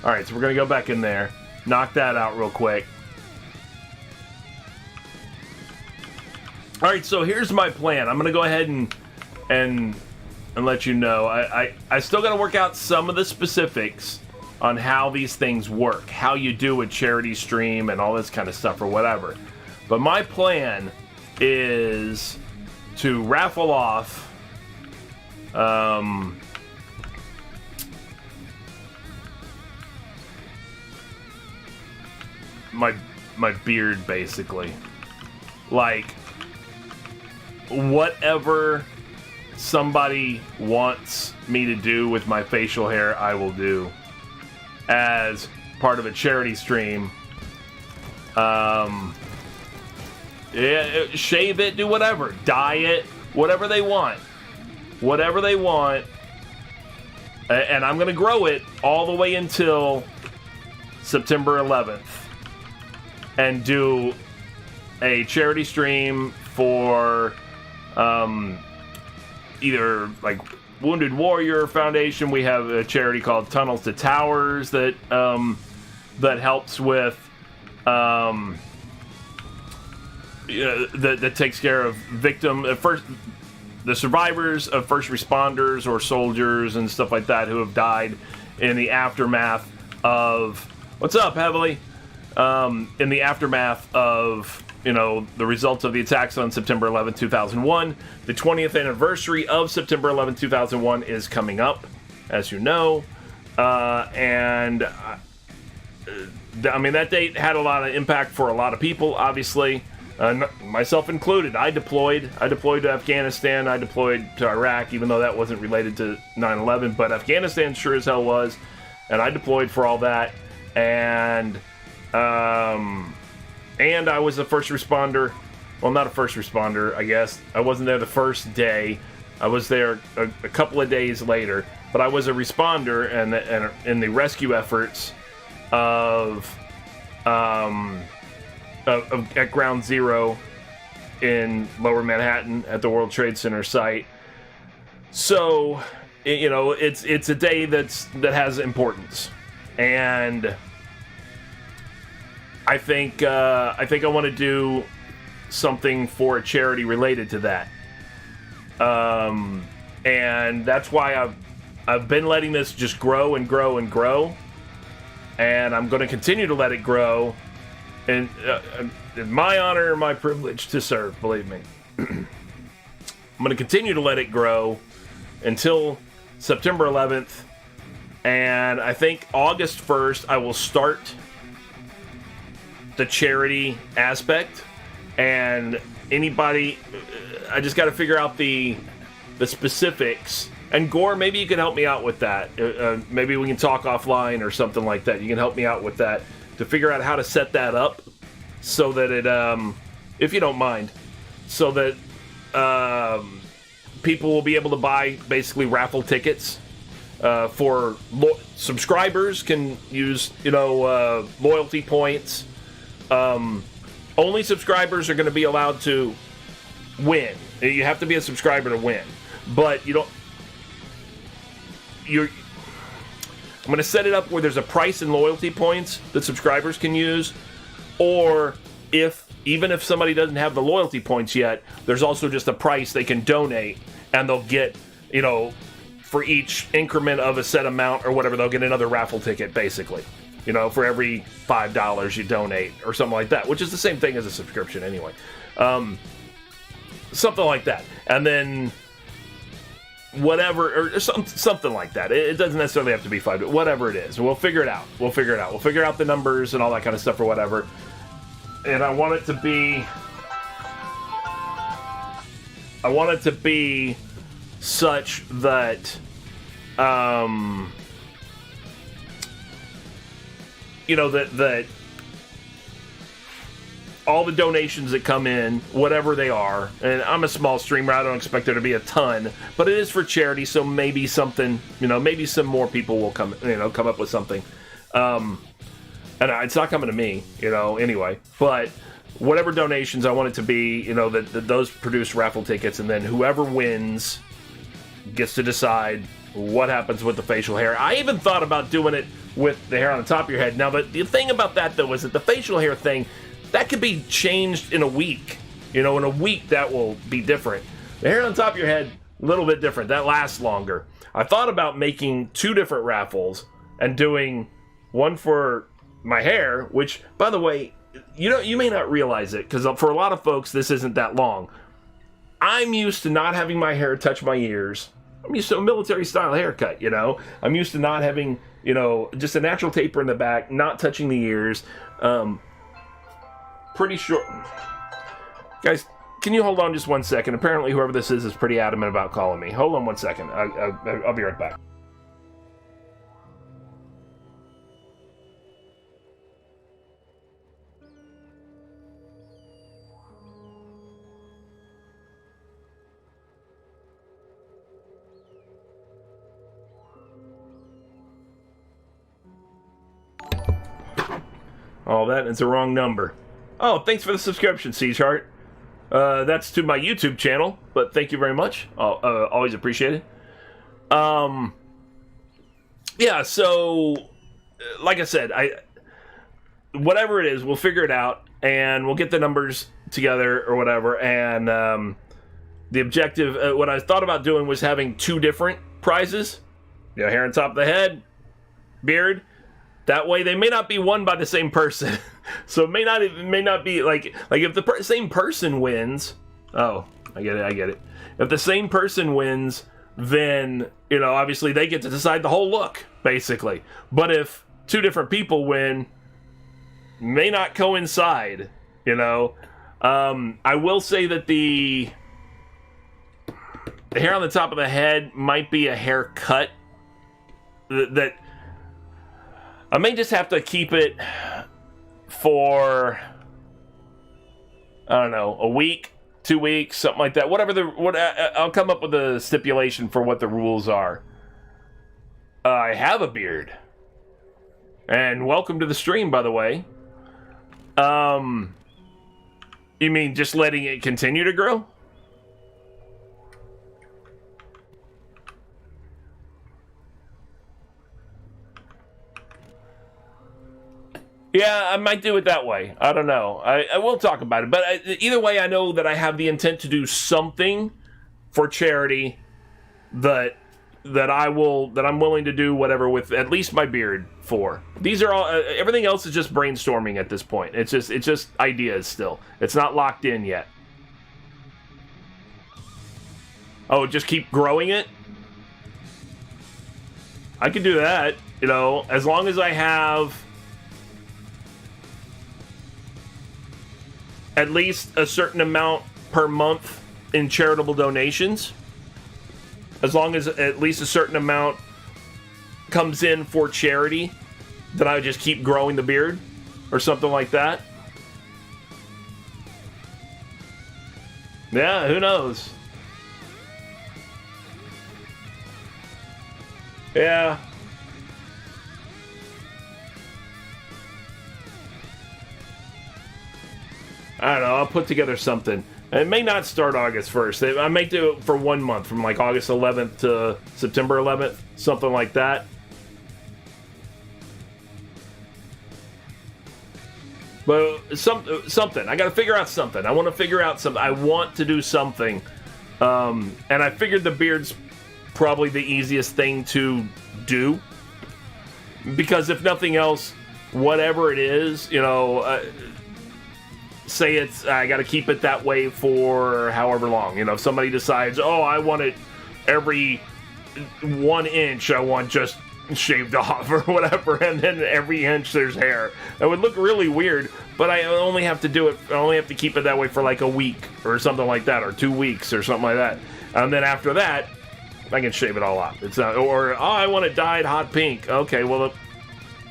Alright, so we're going to go back in there, knock that out real quick. Alright, so here's my plan. I'm going to go ahead and let you know. I still got to work out some of the specifics on how these things work, how you do a charity stream and all this kind of stuff or whatever. But my plan is to raffle off my beard, basically. Like, whatever somebody wants me to do with my facial hair, I will do as part of a charity stream. Yeah, shave it, do whatever, dye it, whatever they want. Whatever they want. And I'm going to grow it all the way until September 11th. And do a charity stream for either like Wounded Warrior Foundation. We have a charity called Tunnels to Towers that helps with that takes care of the survivors of first responders or soldiers and stuff like that who have died in the aftermath of... What's up, Heavily? In the aftermath of, the results of the attacks on September 11, 2001. The 20th anniversary of September 11, 2001 is coming up, as you know. That date had a lot of impact for a lot of people, obviously. Myself included. I deployed to Afghanistan. I deployed to Iraq, even though that wasn't related to 9/11. But Afghanistan sure as hell was, and I deployed for all that. And I was a first responder. Well, not a first responder, I guess. I wasn't there the first day. I was there a couple of days later. But I was a responder and in the rescue efforts at Ground Zero in Lower Manhattan at the World Trade Center site. So, it's a day that has importance, and I think I want to do something for a charity related to that, and that's why I've been letting this just grow and grow and grow, and I'm going to continue to let it grow. And it's my honor and my privilege to serve, believe me. I'm going to continue to let it grow until September 11th. And I think August 1st, I will start the charity aspect. And anybody, I just got to figure out the specifics. And Gore, maybe you can help me out with that. Maybe we can talk offline or something like that. You can help me out with that, to figure out how to set that up so that it, if you don't mind, so that people will be able to buy basically raffle tickets for subscribers can use, loyalty points. Only subscribers are going to be allowed to win. You have to be a subscriber to win, but I'm going to set it up where there's a price in loyalty points that subscribers can use, or even if somebody doesn't have the loyalty points yet, there's also just a price they can donate, and they'll get, for each increment of a set amount or whatever, they'll get another raffle ticket, basically. For every $5 you donate or something like that, which is the same thing as a subscription anyway. Something like that. And then whatever, or something like that. It doesn't necessarily have to be $5, whatever it is. We'll figure it out. We'll figure out the numbers and all that kind of stuff or whatever. And I want it to be such that that all the donations that come in, whatever they are, and I'm a small streamer, I don't expect there to be a ton, but it is for charity, so maybe something, maybe some more people will come up with something. and it's not coming to me, anyway. But whatever donations I want it to be, that those produce raffle tickets, and then whoever wins gets to decide what happens with the facial hair. I even thought about doing it with the hair on the top of your head. Now, the thing about that, though, is that the facial hair thing, that could be changed in a week. In a week, that will be different. The hair on top of your head, a little bit different. That lasts longer. I thought about making 2 different raffles and doing one for my hair, which, by the way, you may not realize it, because for a lot of folks, this isn't that long. I'm used to not having my hair touch my ears. I'm used to a military-style haircut, I'm used to not having, just a natural taper in the back, not touching the ears. Pretty short. Guys, can you hold on just 1 second? Apparently, whoever this is pretty adamant about calling me. Hold on 1 second. I'll be right back. Oh, that is the wrong number. Oh, thanks for the subscription, Siege Heart. That's to my YouTube channel, but thank you very much. Always appreciate it. Yeah, so, like I said, whatever it is, we'll figure it out, and we'll get the numbers together or whatever, and the objective, what I thought about doing was having 2 different prizes. Hair on top of the head, beard. That way, they may not be won by the same person. So it may not be like if the same person wins. Oh, I get it. If the same person wins, then obviously they get to decide the whole look, basically. But if 2 different people win, may not coincide. I will say that the hair on the top of the head might be a haircut that. I may just have to keep it for, I don't know, a week, 2 weeks, something like that. I'll come up with a stipulation for what the rules are. I have a beard. And welcome to the stream, by the way. You mean just letting it continue to grow? Yeah, I might do it that way. I don't know. I will talk about it. But either way, I know that I have the intent to do something for charity that I'm willing to do whatever with at least my beard for. These are all everything else is just brainstorming at this point. It's just ideas still. It's not locked in yet. Oh, just keep growing it? I could do that, as long as I have at least a certain amount per month in charitable donations. As long as at least a certain amount comes in for charity, then I would just keep growing the beard or something like that. Yeah, who knows? Yeah. I don't know, I'll put together something. It may not start August 1st. I may do it for 1 month, from like August 11th to September 11th, something like that. But something. I got to figure out something. I want to figure out something. I want to do something. And I figured the beard's probably the easiest thing to do. Because if nothing else, whatever it is, say I got to keep it that way for however long. If somebody decides, oh, I want it every 1 inch, I want just shaved off or whatever, and then every inch there's hair. It would look really weird, but I only have to keep it that way for like a week or something like that, or 2 weeks or something like that. And then after that, I can shave it all off. It's not, or, oh, I want it dyed hot pink. Okay, well,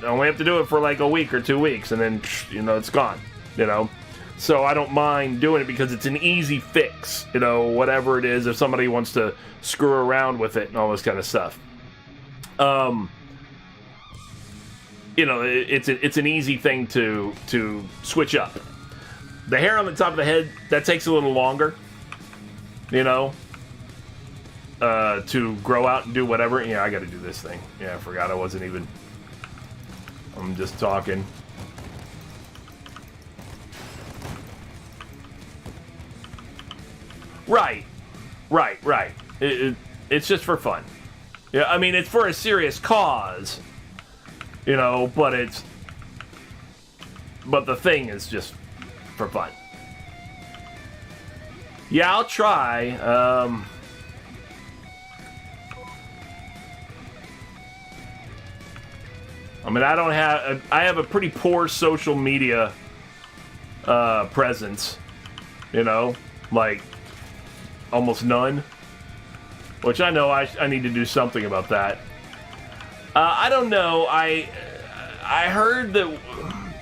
I only have to do it for like a week or 2 weeks, and then, it's gone, So I don't mind doing it because it's an easy fix, whatever it is, if somebody wants to screw around with it and all this kind of stuff. you know, it's an easy thing to switch up. The hair on the top of the head, that takes a little longer, you know, to grow out and do whatever. Yeah, I got to do this thing. Yeah, I forgot I wasn't even. I'm just talking. Right. It's just for fun. Yeah, I mean, it's for a serious cause, you know, but the thing is just for fun. Yeah, I'll try. I mean, I have a pretty poor social media presence, you know, like almost none, which I know I need to do something about that. I don't know. I heard that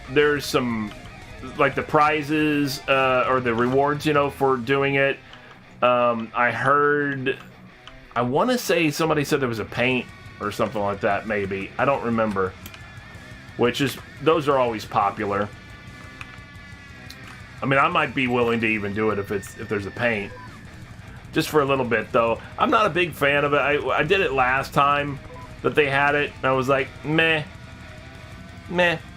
there's some, like, the prizes or the rewards, you know, for doing it. I heard, I want to say somebody said there was a paint or something like that, maybe. I don't remember. Which is, those are always popular. I mean, I might be willing to even do it if there's a paint. Just for a little bit, though. I'm not a big fan of it. I did it last time that they had it, and I was like, meh.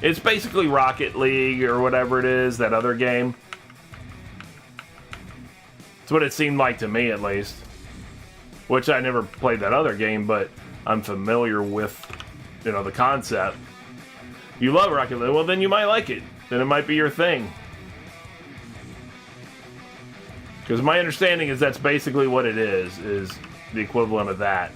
It's basically Rocket League or whatever it is, that other game. It's what it seemed like to me, at least. Which I never played that other game, but I'm familiar with, you know, the concept. You love Rocket League, well, then you might like it. Then it might be your thing. Because my understanding is that's basically what it is the equivalent of that.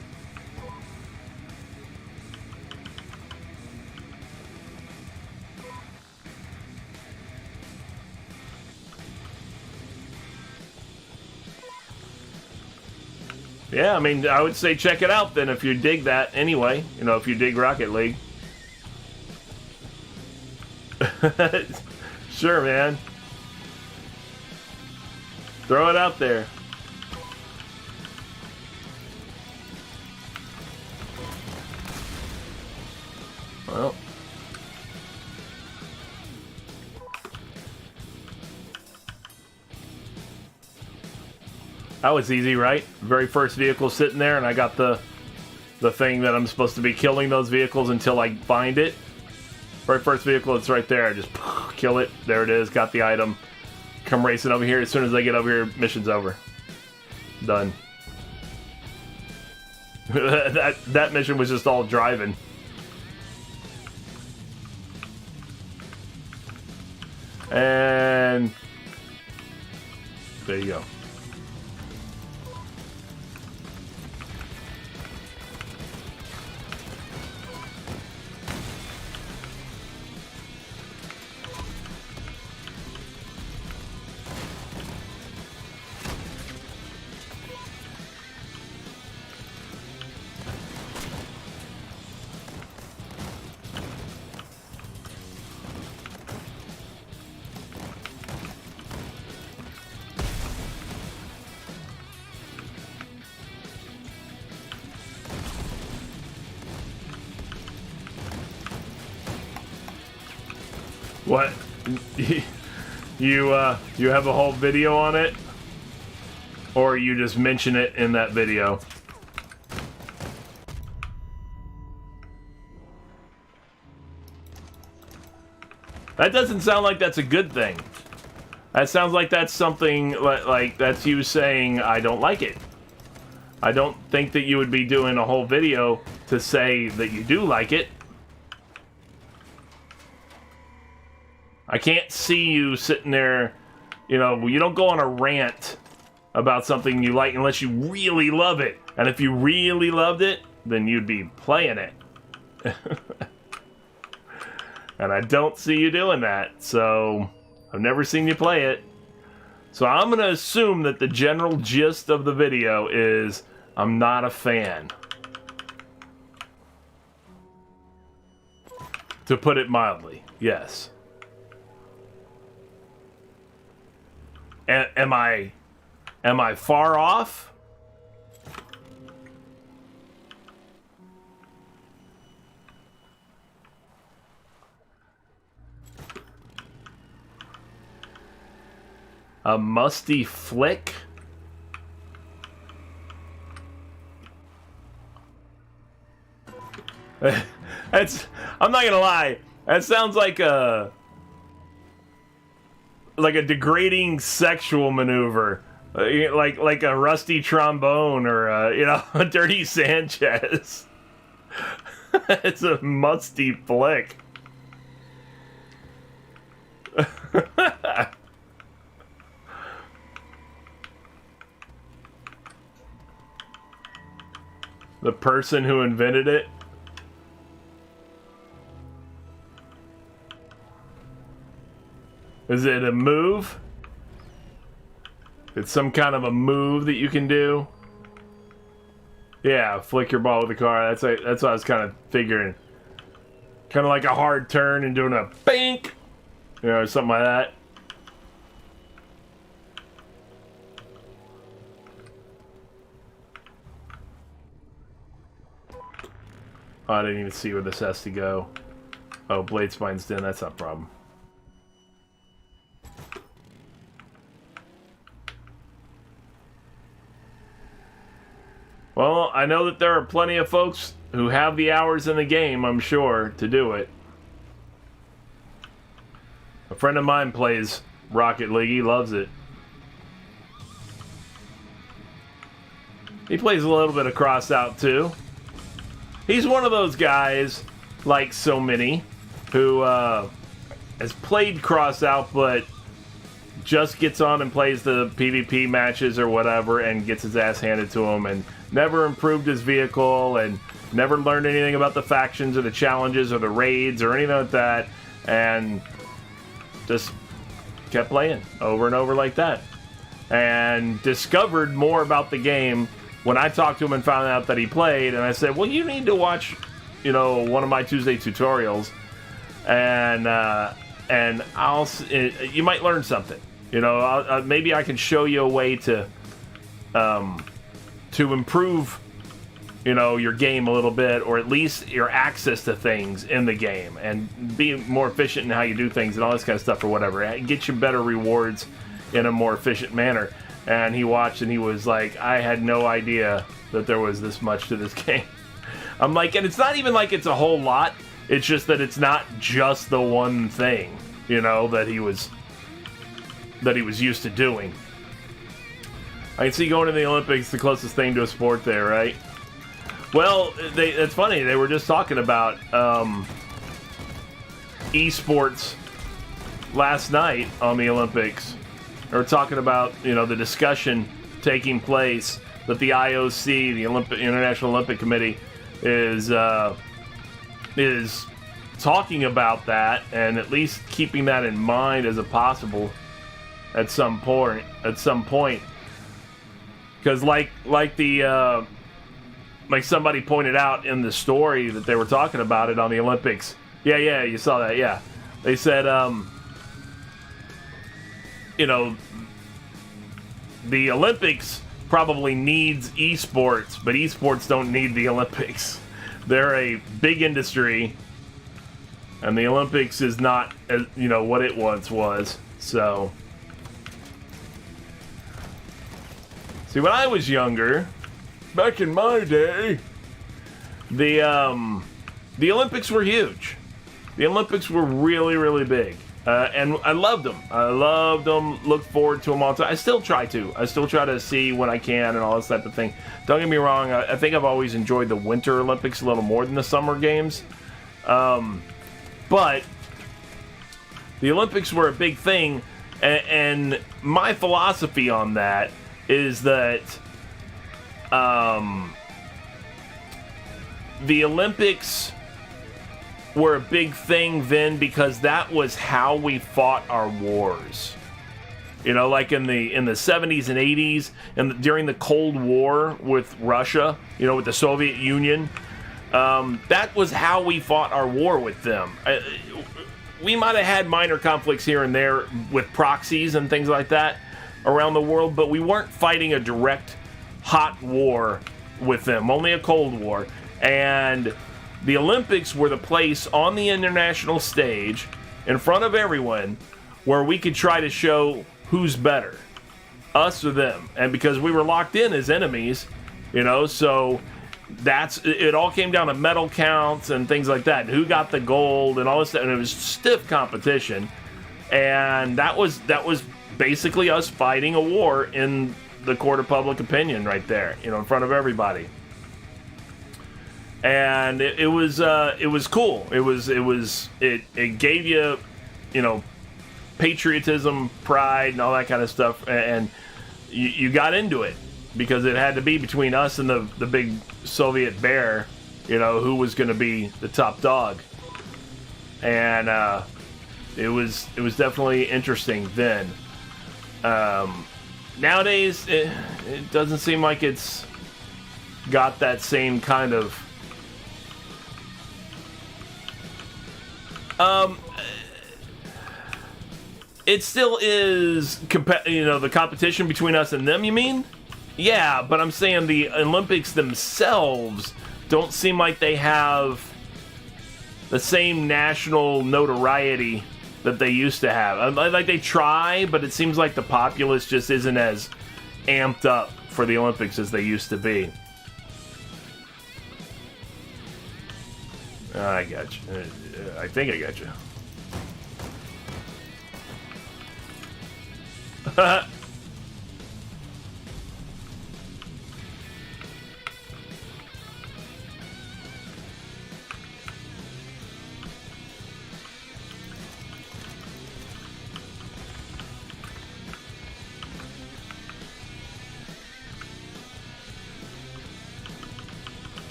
Yeah, I mean, I would say check it out then if you dig that anyway. You know, if you dig Rocket League. Sure, man. Throw it out there. Well. That was easy, right? Very first vehicle sitting there, and I got the thing that I'm supposed to be killing those vehicles until I find it. Very first vehicle, it's right there. I just kill it. There it is. Got the item. Come racing over here. As soon as I get over here, mission's over. Done. that mission was just all driving. And there you go. What? You have a whole video on it? Or you just mention it in that video? That doesn't sound like that's a good thing. That sounds like that's something like that's you saying, I don't like it. I don't think that you would be doing a whole video to say that you do like it. I can't see you sitting there, you know, you don't go on a rant about something you like unless you really love it. And if you really loved it, then you'd be playing it. And I don't see you doing that, so I've never seen you play it. So I'm going to assume that the general gist of the video is I'm not a fan. To put it mildly, yes. Am I far off? A musty flick? I'm not gonna lie, that sounds like a degrading sexual maneuver. Like a rusty trombone or a dirty Sanchez. It's a musty flick. The person who invented it. Is it a move? It's some kind of a move that you can do. Yeah, flick your ball with the car. That's what I was kind of figuring. Kind of like a hard turn and doing a bink, or something like that. Oh, I didn't even see where this has to go. Oh, blade spine's in. That's not a problem. Well, I know that there are plenty of folks who have the hours in the game, I'm sure, to do it. A friend of mine plays Rocket League. He loves it. He plays a little bit of Crossout, too. He's one of those guys, like so many, who has played Crossout, but just gets on and plays the PvP matches or whatever and gets his ass handed to him and never improved his vehicle and never learned anything about the factions or the challenges or the raids or anything like that, and just kept playing over and over like that. And discovered more about the game when I talked to him and found out that he played, and I said, well, you need to watch, one of my Tuesday tutorials, and you might learn something. Maybe I can show you a way to improve, your game a little bit, or at least your access to things in the game, and be more efficient in how you do things and all this kind of stuff or whatever. Get you better rewards in a more efficient manner. And he watched and he was like, I had no idea that there was this much to this game. I'm like, and it's not even like it's a whole lot. It's just that it's not just the one thing, that he was used to doing. I can see going to the Olympics, the closest thing to a sport there, right? Well, it's funny. They were just talking about esports last night on the Olympics. They were talking about, the discussion taking place that the IOC, the International Olympic Committee, is talking about that, and at least keeping that in mind as a possible at some point. Because like somebody pointed out in the story that they were talking about it on the Olympics. Yeah, you saw that. Yeah, they said the Olympics probably needs esports, but esports don't need the Olympics. They're a big industry, and the Olympics is not, what it once was. So, see, when I was younger, back in my day, the Olympics were huge. The Olympics were really, really big. And I loved them. Looked forward to them all the time. I still try to see when I can and all this type of thing. Don't get me wrong. I think I've always enjoyed the Winter Olympics a little more than the Summer Games. But the Olympics were a big thing. And my philosophy on that is that the Olympics were a big thing then because that was how we fought our wars. Like in the 70s and 80s and during the Cold War with Russia, with the Soviet Union, that was how we fought our war with them. We might have had minor conflicts here and there with proxies and things like that around the world, but we weren't fighting a direct hot war with them, only a Cold War. And the Olympics were the place on the international stage, in front of everyone, where we could try to show who's better, us or them. And because we were locked in as enemies, so it all came down to medal counts and things like that, and who got the gold and all this stuff, and it was stiff competition. And that was basically us fighting a war in the court of public opinion right there, in front of everybody. And it was cool. It gave you, patriotism, pride, and all that kind of stuff. And you got into it because it had to be between us and the big Soviet bear, who was going to be the top dog. And it was definitely interesting then. Nowadays, it doesn't seem like it's got that same kind of it still is, the competition between us and them, you mean? Yeah, but I'm saying the Olympics themselves don't seem like they have the same national notoriety that they used to have. Like, they try, but it seems like the populace just isn't as amped up for the Olympics as they used to be. I got you. I think I got you.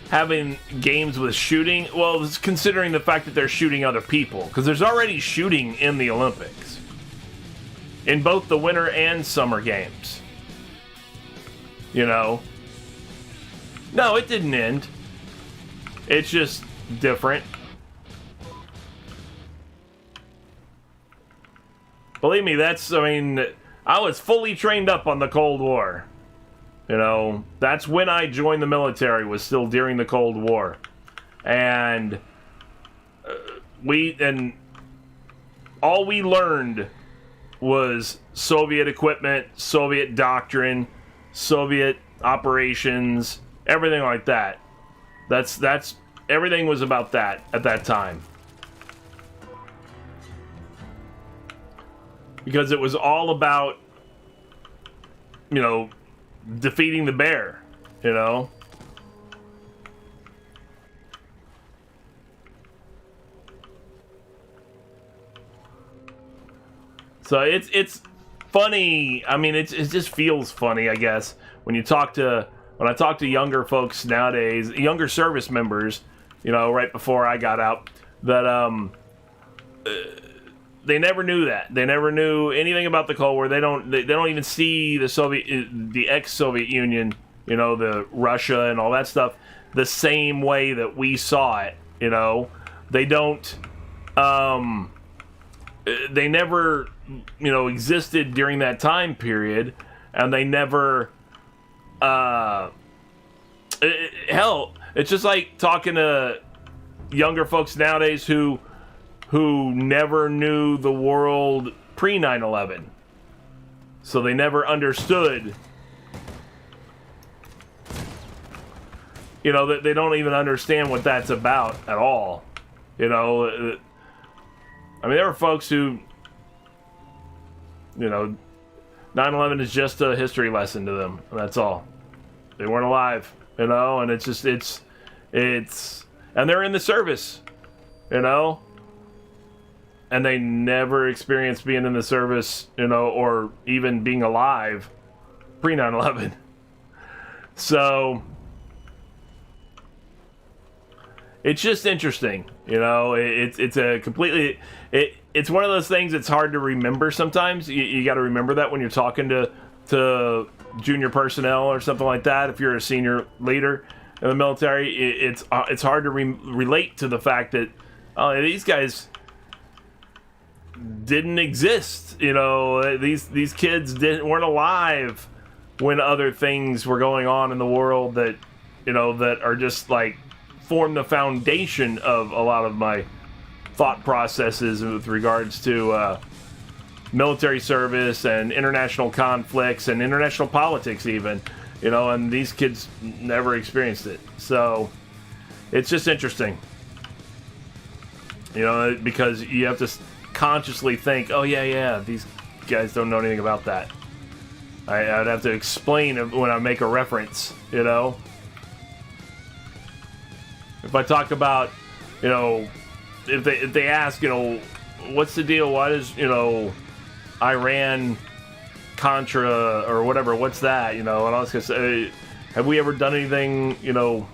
Having games with shooting, well, it's considering the fact that they're shooting other people, because there's already shooting in the Olympics in both the winter and summer games. No, it didn't end. It's just different. Believe me, I was fully trained up on the Cold War. That's when I joined the military, was still during the Cold War. And all we learned was Soviet equipment, Soviet doctrine, Soviet operations, everything like that. That's everything was about that at that time. Because it was all about, defeating the bear, So it's funny. It just feels funny, I guess, when I talk to younger folks nowadays, younger service members, right before I got out, that they never knew that. They never knew anything about the Cold War. They don't even see the ex-Soviet Union, the Russia and all that stuff, the same way that we saw it. They don't. They never, existed during that time period, and they never. Hell, it's just like talking to younger folks nowadays who never knew the world pre 9/11. So they never understood, that they don't even understand what that's about at all. There were folks who, 9/11 is just a history lesson to them. That's all. They weren't alive, and it's just, and they're in the service, and they never experienced being in the service, or even being alive pre 9/11. So it's just interesting, it's a completely, it's one of those things that's hard to remember sometimes. You got to remember that when you're talking to junior personnel or something like that. If you're a senior leader in the military, it's hard to relate to the fact that these guys didn't exist. These kids weren't alive when other things were going on in the world that that are just like formed the foundation of a lot of my thought processes with regards to military service and international conflicts and international politics even, and these kids never experienced it. So it's just interesting, because you have to consciously think, oh yeah, these guys don't know anything about that. I'd have to explain when I make a reference, If I talk about, if they ask, what's the deal? Why does, Iran Contra or whatever, what's that, and all this kind of stuff. Have we ever done anything, I don't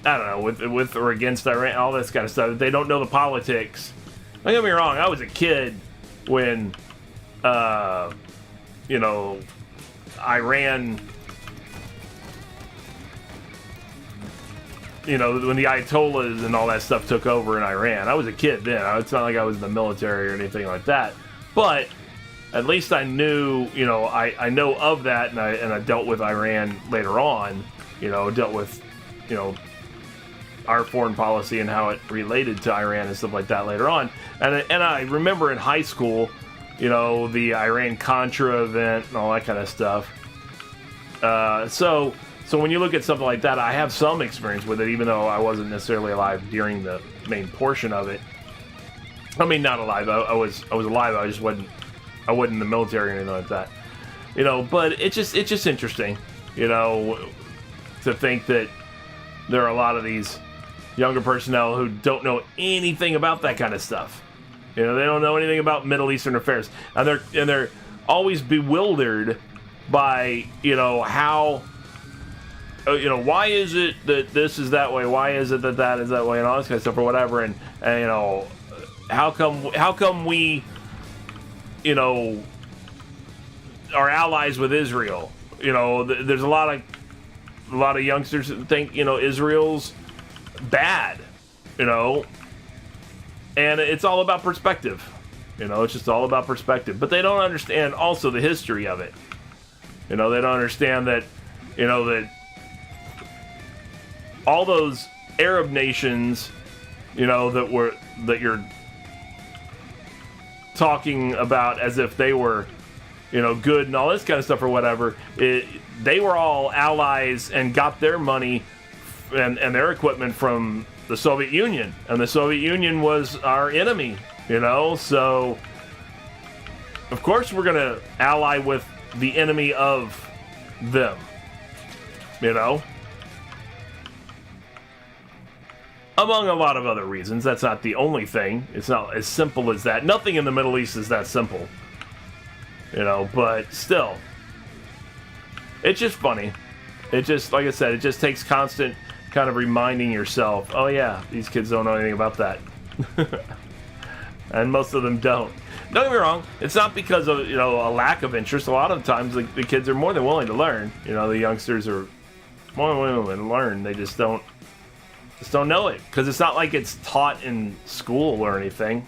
know, with or against Iran, all this kind of stuff. If they don't know the politics. Don't get me wrong, I was a kid when, Iran, when the Ayatollahs and all that stuff took over in Iran. I was a kid then. It's not like I was in the military or anything like that. But at least I knew, I know of that, and I dealt with Iran later on, dealt with, our foreign policy and how it related to Iran and stuff like that later on. And I remember in high school, the Iran-Contra event and all that kind of stuff. So when you look at something like that, I have some experience with it, even though I wasn't necessarily alive during the main portion of it. I mean, not alive. I was alive. I wasn't in the military or anything like that. But it's just interesting, to think that there are a lot of these younger personnel who don't know anything about that kind of stuff. They don't know anything about Middle Eastern affairs, and they're always bewildered by how why is it that this is that way? Why is it that is that way? And all this kind of stuff or whatever. And how come we are allies with Israel? There's a lot of youngsters that think Israel's bad, and it's all about perspective. It's just all about perspective. But they don't understand also the history of it. They don't understand that, that all those Arab nations, that you're talking about as if they were, good and all this kind of stuff or whatever. They were all allies and got their money and their equipment from the Soviet Union, and the Soviet Union was our enemy, so of course we're gonna ally with the enemy of them, among a lot of other reasons. That's not the only thing. It's not as simple as that. Nothing in the Middle East is that simple, but still, it's just funny. It just, like I said, it just takes constant kind of reminding yourself, oh yeah, these kids don't know anything about that. And most of them don't. Don't get me wrong, it's not because of a lack of interest. A lot of times the kids are more than willing to learn. The youngsters are more than willing to learn. They just don't know it, because it's not like it's taught in school or anything.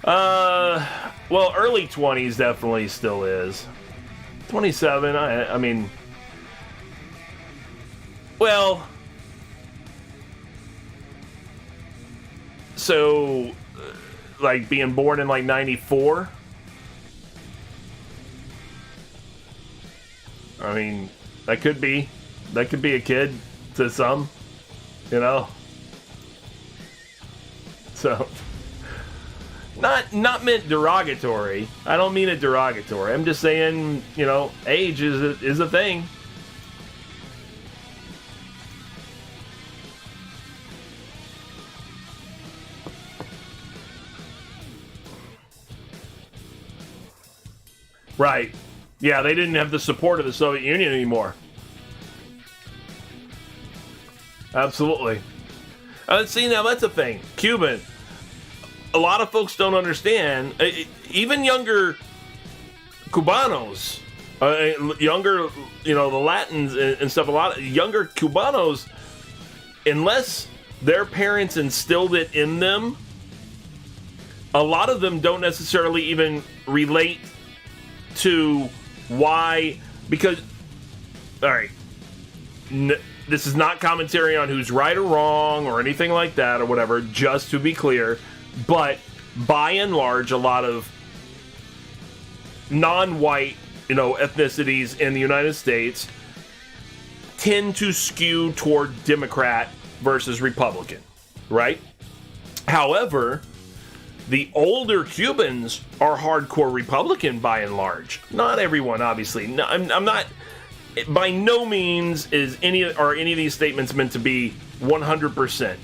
Well, early 20s definitely still is. 27, I mean, well, so, like, being born in, like, 94, I mean, that could be a kid to some, so... Not meant derogatory. I don't mean it derogatory. I'm just saying, age is a thing. Right. Yeah, they didn't have the support of the Soviet Union anymore. Absolutely. See, now that's a thing. Cuban. A lot of folks don't understand, even younger Cubanos, younger, the Latins and stuff, a lot of younger Cubanos, unless their parents instilled it in them, a lot of them don't necessarily even relate to why Because, all right, this is not commentary on who's right or wrong or anything like that or whatever, just to be clear. But by and large, a lot of non-white, ethnicities in the United States tend to skew toward Democrat versus Republican, right? However, the older Cubans are hardcore Republican by and large. Not everyone, obviously. No, I'm not. By no means are any of these statements meant to be 100%.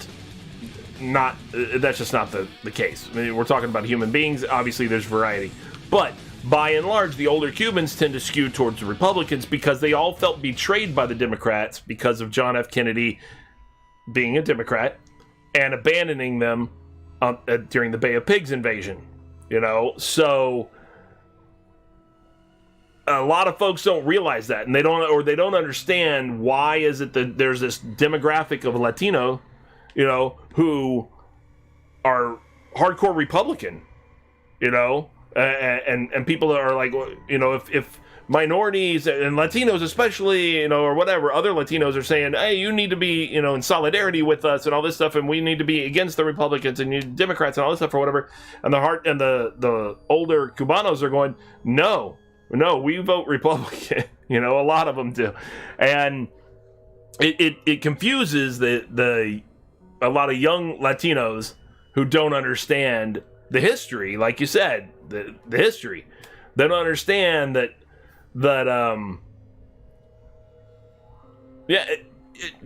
Not. That's just not the case. I mean, we're talking about human beings. Obviously, there's variety, but by and large, the older Cubans tend to skew towards the Republicans because they all felt betrayed by the Democrats because of John F. Kennedy being a Democrat and abandoning them during the Bay of Pigs invasion. So a lot of folks don't realize that, and they don't understand why is it that there's this demographic of Latino, who are hardcore Republican, and people are like, if minorities and Latinos especially, or whatever, other Latinos are saying, hey, you need to be, in solidarity with us and all this stuff, and we need to be against the Republicans and you Democrats and all this stuff or whatever, and the older Cubanos are going, no, we vote Republican. A lot of them do, and it confuses a lot of young Latinos who don't understand the history, like you said, the history. They don't understand that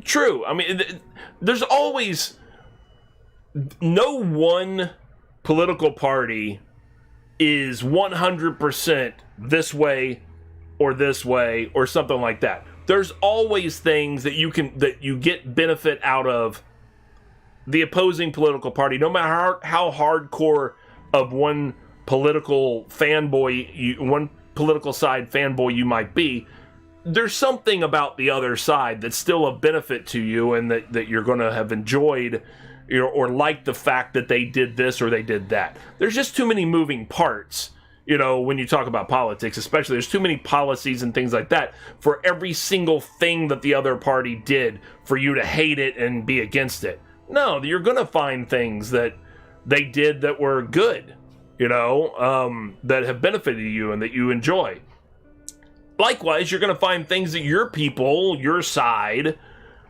true. I mean, there's always no one political party is 100% this way or something like that. There's always things that you get benefit out of the opposing political party, no matter how hardcore of one political side fanboy you might be. There's something about the other side that's still a benefit to you, and that you're going to have enjoyed, or like the fact that they did this or they did that. There's just too many moving parts, when you talk about politics, especially. There's too many policies and things like that for every single thing that the other party did for you to hate it and be against it. No, you're going to find things that they did that were good, that have benefited you and that you enjoy. Likewise, you're going to find things that your people, your side,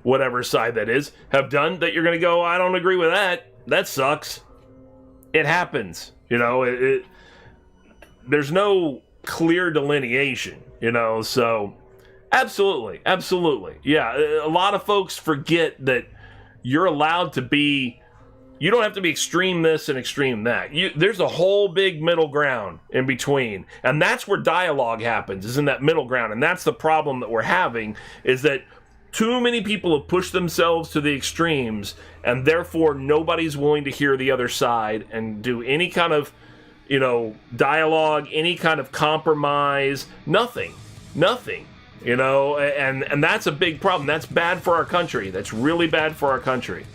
whatever side that is, have done that you're going to go, I don't agree with that. That sucks. It happens. There's no clear delineation, so absolutely. Yeah, a lot of folks forget that you're allowed to be, you don't have to be extreme this and extreme that. There's a whole big middle ground in between. And that's where dialogue happens, is in that middle ground. And that's the problem that we're having, is that too many people have pushed themselves to the extremes, and therefore nobody's willing to hear the other side and do any kind of, dialogue, any kind of compromise, nothing. And that's a big problem. That's bad for our country. That's really bad for our country.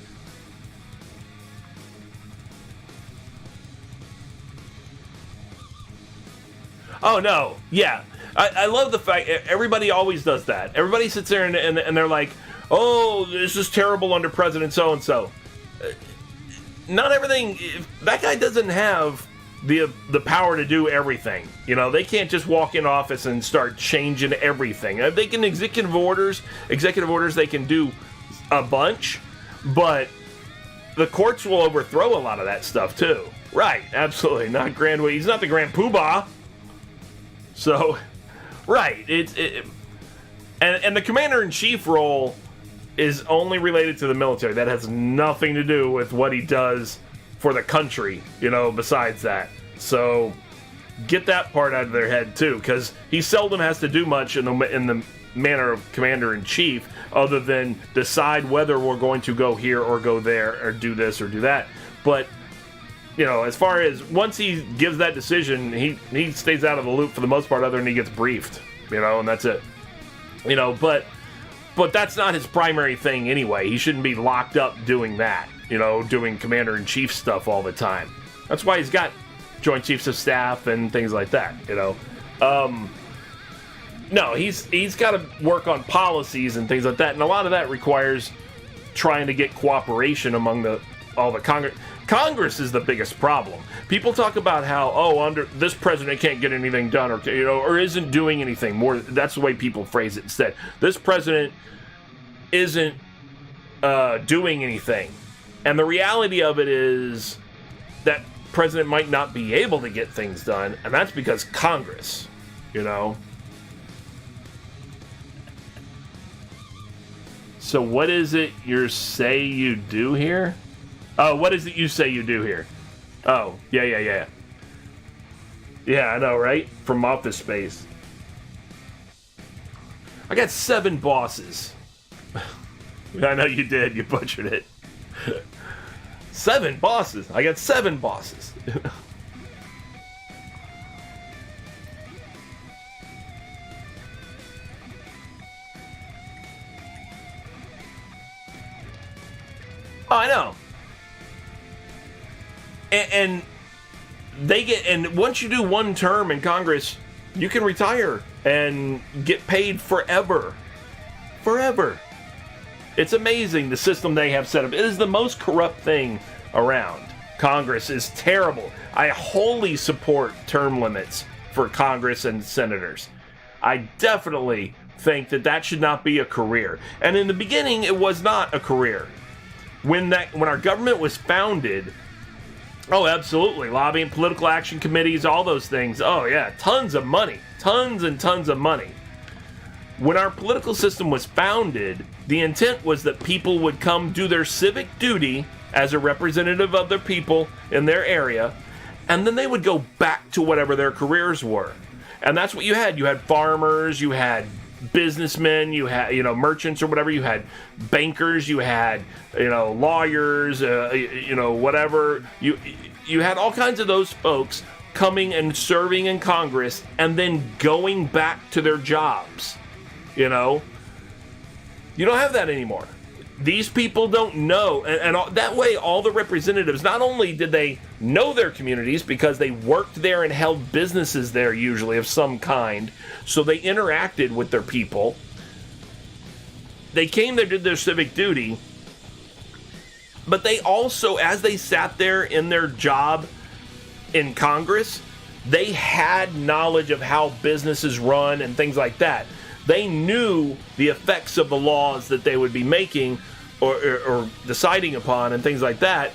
Oh, no. Yeah. I love the fact everybody always does that. Everybody sits there and they're like, oh, this is terrible under President so-and-so. Not everything. That guy doesn't have the power to do everything. They can't just walk in office and start changing everything. They can executive orders, they can do a bunch, but the courts will overthrow a lot of that stuff too. Right, absolutely. He's not the Grand Poobah. So, right, and the commander-in-chief role is only related to the military. That has nothing to do with what he does for the country, besides that. So get that part out of their head too, because he seldom has to do much in the manner of commander-in-chief other than decide whether we're going to go here or go there or do this or do that. But as far as once he gives that decision, he stays out of the loop for the most part, other than he gets briefed, and that's it. But that's not his primary thing anyway. He shouldn't be locked up doing that, doing commander-in-chief stuff all the time. That's why he's got Joint Chiefs of Staff and things like that, No, he's got to work on policies and things like that, and a lot of that requires trying to get cooperation among all the Congress. Congress is the biggest problem. People talk about how under this president can't get anything done, or isn't doing anything more. That's the way people phrase it instead. This president isn't doing anything, and the reality of it is that president might not be able to get things done, and that's because Congress, So what is it you say you do here? Oh, what is it you say you do here? Oh, yeah. Yeah, I know, right? From Office Space. I got 7 bosses. I know you did. You butchered it. 7 bosses. I got 7 bosses. Oh, I know. And once you do one term in Congress, you can retire and get paid forever. Forever. It's amazing the system they have set up. It is the most corrupt thing around. Congress is terrible. I wholly support term limits for Congress and senators. I definitely think that should not be a career. And in the beginning, it was not a career. When our government was founded, oh, absolutely, lobbying, political action committees, all those things. Oh, yeah, tons of money. Tons and tons of money. When our political system was founded, the intent was that people would come do their civic duty as a representative of their people in their area, and then they would go back to whatever their careers were. And that's what you had. You had farmers, you had businessmen, you had merchants or whatever, you had bankers, you had lawyers, whatever. You had all kinds of those folks coming and serving in Congress and then going back to their jobs. You don't have that anymore. These people don't know, and that way all the representatives, not only did they know their communities because they worked there and held businesses there usually of some kind, so they interacted with their people. They came there, did their civic duty, but they also, as they sat there in their job in Congress, they had knowledge of how businesses run and things like that. They knew the effects of the laws that they would be making or deciding upon and things like that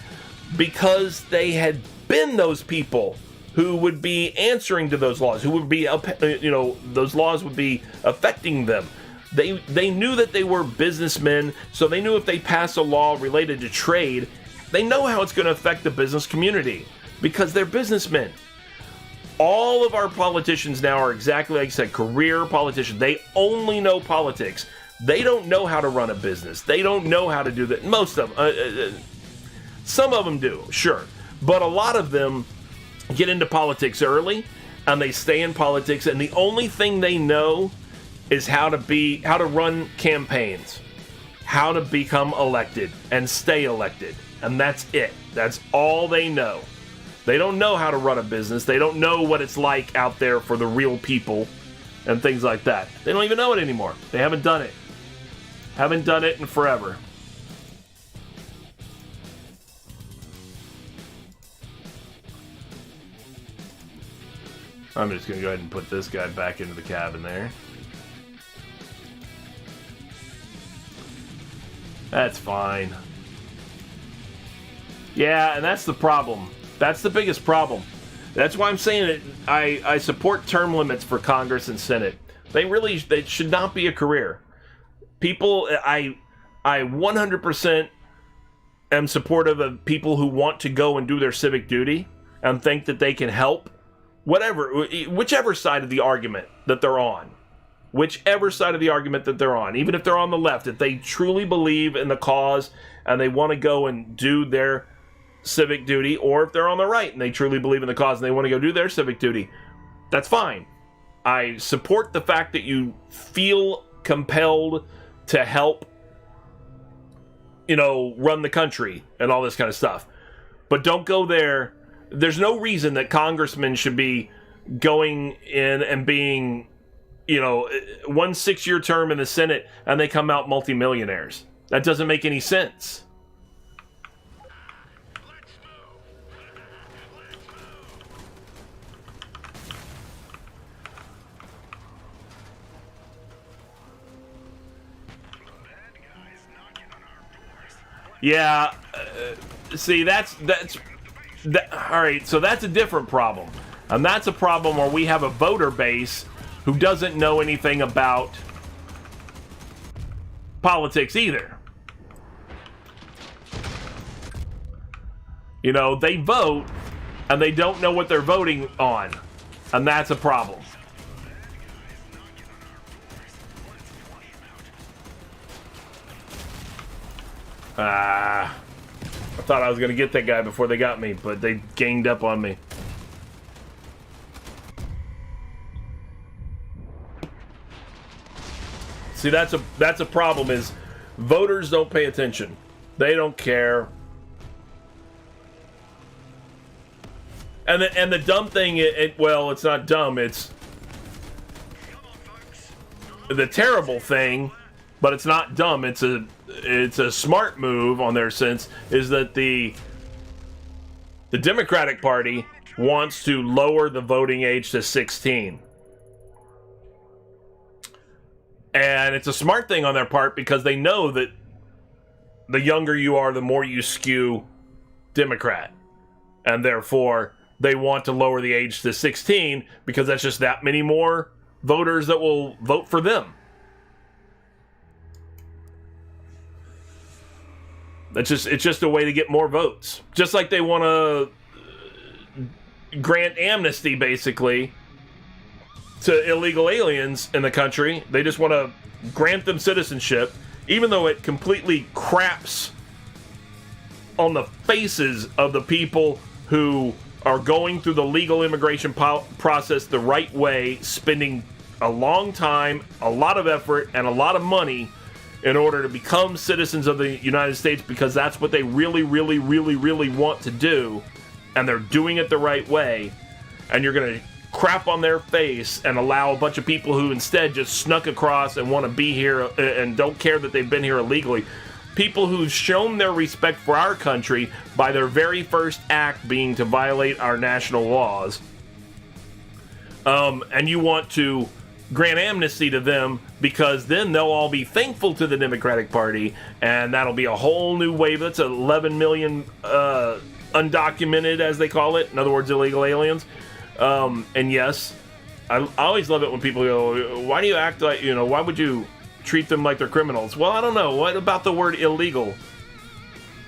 because they had been those people who would be answering to those laws, who would be, those laws would be affecting them. They knew that they were businessmen, so they knew if they pass a law related to trade, they know how it's going to affect the business community because they're businessmen. All of our politicians now are exactly like I said, career politicians. They only know politics. They don't know how to run a business. They don't know how to do that. Most of them. Some of them do, sure. But a lot of them get into politics early, and they stay in politics, and the only thing they know is how to run campaigns, how to become elected and stay elected. And that's it. That's all they know. They don't know how to run a business. They don't know what it's like out there for the real people and things like that. They don't even know it anymore. They haven't done it. Haven't done it in forever. I'm just going to go ahead and put this guy back into the cabin there. That's fine. Yeah, and that's the problem. That's the biggest problem. That's why I'm saying it. I support term limits for Congress and Senate. They should not be a career. People, I 100% am supportive of people who want to go and do their civic duty and think that they can help whichever side of the argument that they're on. Whichever side of the argument that they're on. Even if they're on the left, if they truly believe in the cause and they want to go and do their civic duty, or if they're on the right and they truly believe in the cause and they want to go do their civic duty, that's fine. I support the fact that you feel compelled to help, run the country and all this kind of stuff. But don't go there. There's no reason that congressmen should be going in and being, one 6-year term in the Senate and they come out multimillionaires. That doesn't make any sense. Yeah, see, that's all right. So that's a different problem, and that's a problem where we have a voter base who doesn't know anything about politics either. They vote, and they don't know what they're voting on, and that's a problem. I thought I was going to get that guy before they got me, but they ganged up on me. See, that's a problem is voters don't pay attention. They don't care. And the dumb thing, it's not dumb, it's the terrible thing, but it's not dumb, it's a smart move on their sense, is that the Democratic Party wants to lower the voting age to 16. And it's a smart thing on their part because they know that the younger you are, the more you skew Democrat. And therefore, they want to lower the age to 16 because that's just that many more voters that will vote for them. It's just a way to get more votes. Just like they want to grant amnesty, basically, to illegal aliens in the country. They just want to grant them citizenship, even though it completely craps on the faces of the people who are going through the legal immigration process the right way, spending a long time, a lot of effort, and a lot of money in order to become citizens of the United States, because that's what they really, really, really, really want to do, and they're doing it the right way. And you're going to crap on their face and allow a bunch of people who instead just snuck across and want to be here and don't care that they've been here illegally. People who've shown their respect for our country by their very first act being to violate our national laws. And you want to grant amnesty to them because then they'll all be thankful to the Democratic Party, and that'll be a whole new wave. That's 11 million undocumented, as they call it. In other words, illegal aliens. And yes, I always love it when people go, why do you act like, why would you treat them like they're criminals? Well, I don't know. What about the word illegal,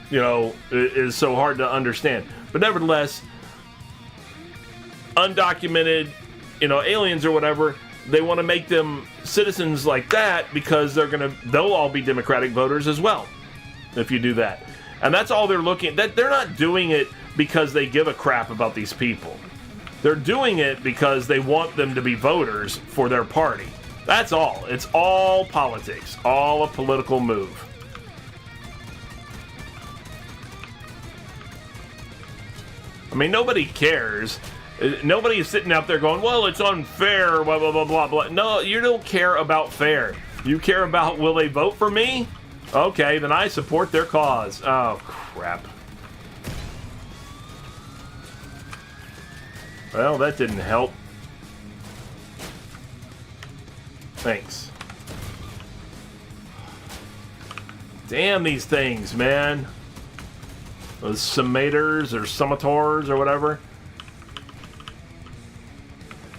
is so hard to understand. But nevertheless, undocumented, aliens or whatever, they want to make them citizens like that because they'll all be Democratic voters as well if you do that. And that's all they're looking at. They're not doing it because they give a crap about these people. They're doing it because they want them to be voters for their party. That's all. It's all politics. All a political move. I mean, nobody cares. Nobody is sitting out there going, well, it's unfair, blah, blah, blah, blah, blah. No, you don't care about fair. You care about, will they vote for me? Okay, then I support their cause. Oh, crap. Well, that didn't help. Thanks. Damn these things, man. Those summators or summators or whatever.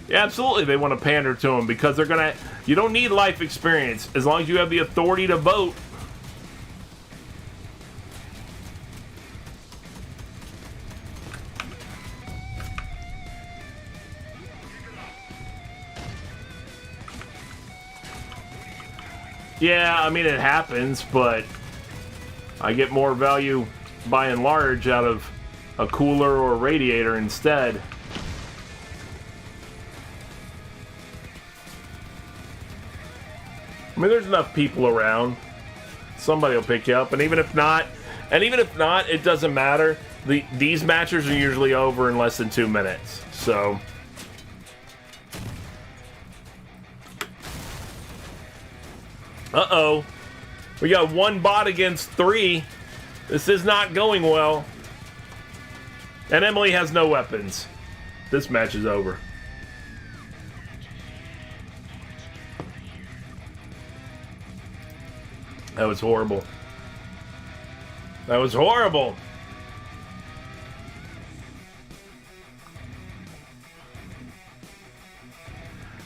Yeah, absolutely they want to pander to them because they're going to... You don't need life experience as long as you have the authority to vote. Yeah, I mean, it happens, but I get more value by and large out of a cooler or a radiator instead. I mean, there's enough people around. Somebody will pick you up, and even if not, it doesn't matter. These matches are usually over in less than 2 minutes, so... Uh-oh. We got one bot against 3. This is not going well. And Emily has no weapons. This match is over. That was horrible. That was horrible.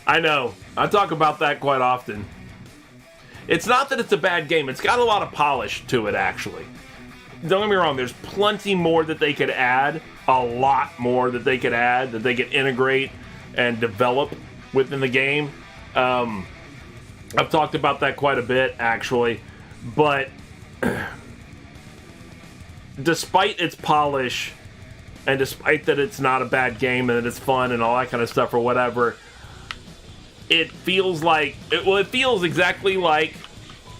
I know. I talk about that quite often. It's not that it's a bad game. It's got a lot of polish to it, actually. Don't get me wrong. There's plenty more that they could add. A lot more that they could add, that they could integrate and develop within the game. I've talked about that quite a bit, actually. But despite its polish, and despite that it's not a bad game and that it's fun and all that kind of stuff or whatever, it feels like, it feels exactly like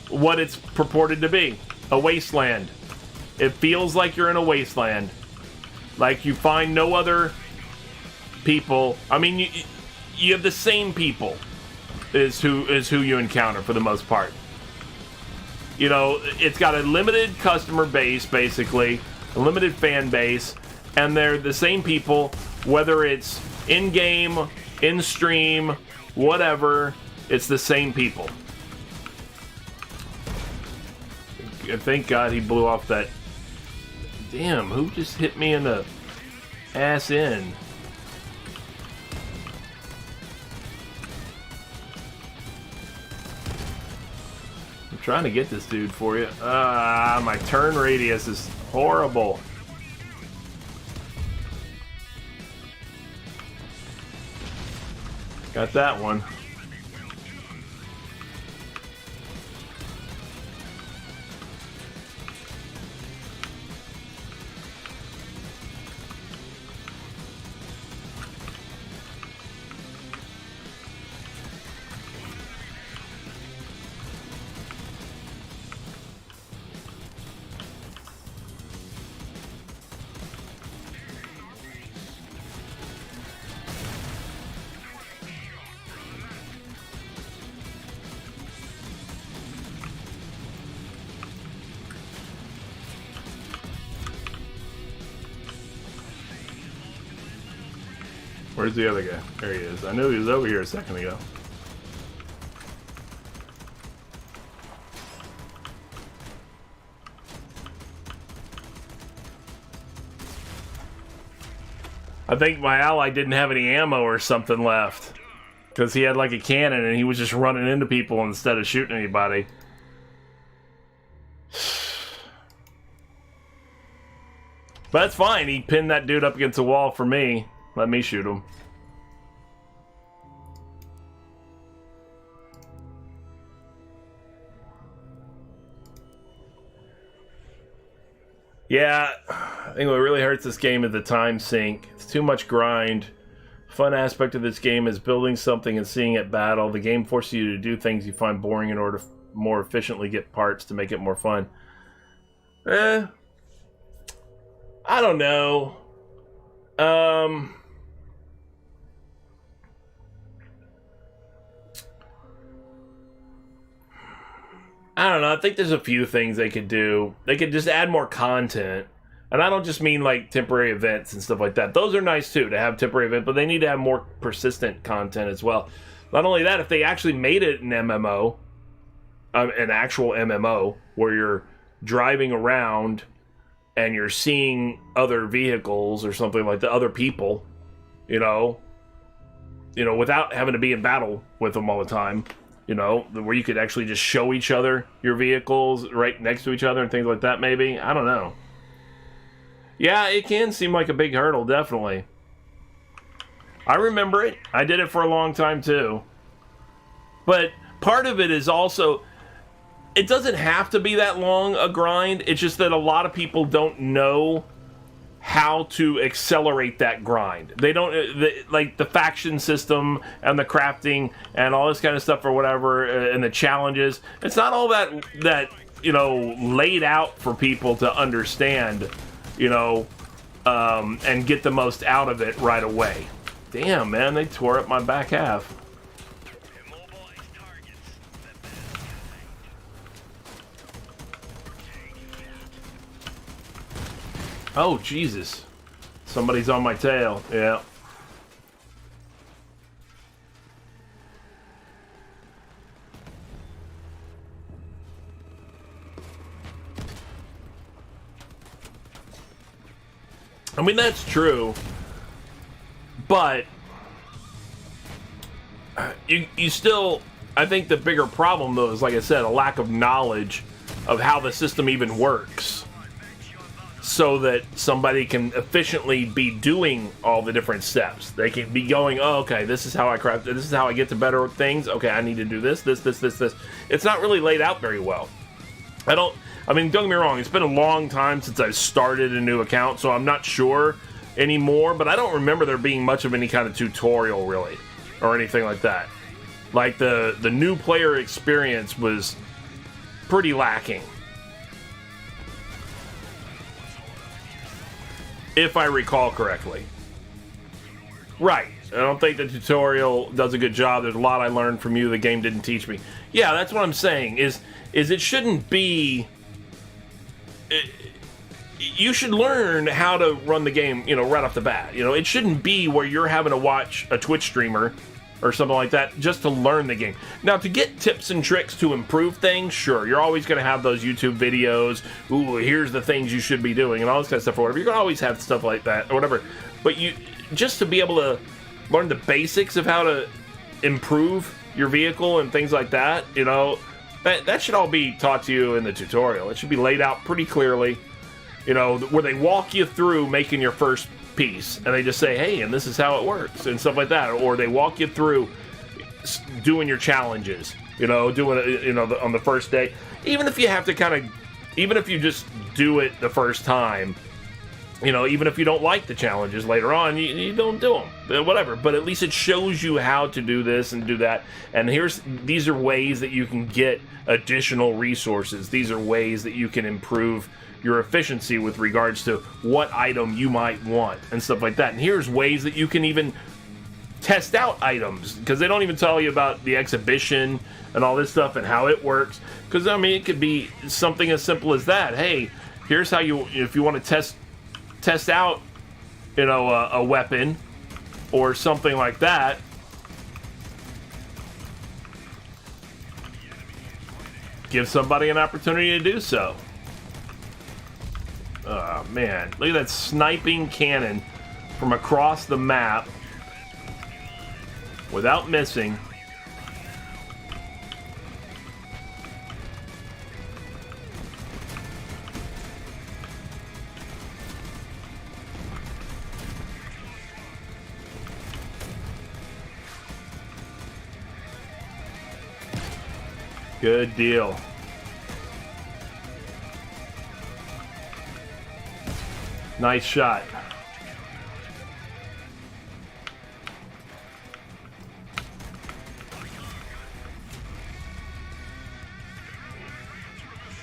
what it's purported to be. A wasteland. It feels like you're in a wasteland. Like you find no other people. I mean, you have the same people is who you encounter for the most part. You know, it's got a limited customer base, basically, a limited fan base, and they're the same people, whether it's in-game, in-stream, whatever, it's the same people. Thank God he blew off that. Damn, who just hit me in the ass end? I'm trying to get this dude for you. My turn radius is horrible. Got that one. Where's the other guy? There he is. I knew he was over here a second ago. I think my ally didn't have any ammo or something left. Because he had like a cannon and he was just running into people instead of shooting anybody. But that's fine. He pinned that dude up against the wall for me. Let me shoot him. Yeah, I think what really hurts this game is the time sink. It's too much grind. Fun aspect of this game is building something and seeing it battle. The game forces you to do things you find boring in order to more efficiently get parts to make it more fun. I don't know. I don't know. I think there's a few things they could do. They could just add more content. And I don't just mean like temporary events and stuff like that. Those are nice too, to have temporary events, but they need to have more persistent content as well. Not only that, if they actually made it an MMO, an actual MMO, where you're driving around and you're seeing other vehicles or something like that, other people, you know, without having to be in battle with them all the time. You know, where you could actually just show each other your vehicles right next to each other and things like that, maybe. I don't know. Yeah, it can seem like a big hurdle, definitely. I remember it. I did it for a long time, too. But part of it is also, it doesn't have to be that long a grind. It's just that a lot of people don't know how to accelerate that grind. They don't, like the faction system and the crafting and all this kind of stuff or whatever, and the challenges. It's not all that laid out for people to understand, and get the most out of it right away. Damn, man, they tore up my back half. Oh, Jesus. Somebody's on my tail. Yeah. I mean, that's true. But you still... I think the bigger problem, though, is, like I said, a lack of knowledge of how the system even works, so that somebody can efficiently be doing all the different steps. They can be going, oh, okay, this is how I craft, this is how I get to better things. Okay, I need to do this. It's not really laid out very well. I mean, don't get me wrong, it's been a long time since I've started a new account, so I'm not sure anymore, but I don't remember there being much of any kind of tutorial, really, or anything like that. Like, the new player experience was pretty lacking, if I recall correctly. Right. I don't think the tutorial does a good job. There's a lot I learned from you the game didn't teach me. Yeah, that's what I'm saying, is it shouldn't be... You should learn how to run the game, right off the bat. It shouldn't be where you're having to watch a Twitch streamer or something like that just to learn the game. Now, to get tips and tricks to improve things, sure, you're always going to have those YouTube videos. Ooh, here's the things you should be doing and all this kind of stuff or whatever. You're going to always have stuff like that or whatever. But you just to be able to learn the basics of how to improve your vehicle and things like that, that should all be taught to you in the tutorial. It should be laid out pretty clearly, where they walk you through making your first piece, and they just say, hey, and this is how it works, and stuff like that. Or they walk you through doing your challenges, doing it, on the first day. Even if you have to even if you just do it the first time, even if you don't like the challenges later on, you don't do them, whatever. But at least it shows you how to do this and do that. And these are ways that you can get additional resources. These are ways that you can improve your efficiency with regards to what item you might want and stuff like that. And here's ways that you can even test out items, because they don't even tell you about the exhibition and all this stuff and how it works. Because it could be something as simple as that. Hey, here's how if you want to test out a weapon or something like that, give somebody an opportunity to do so. Oh, man. Look at that sniping cannon from across the map without missing. Good deal. Nice shot.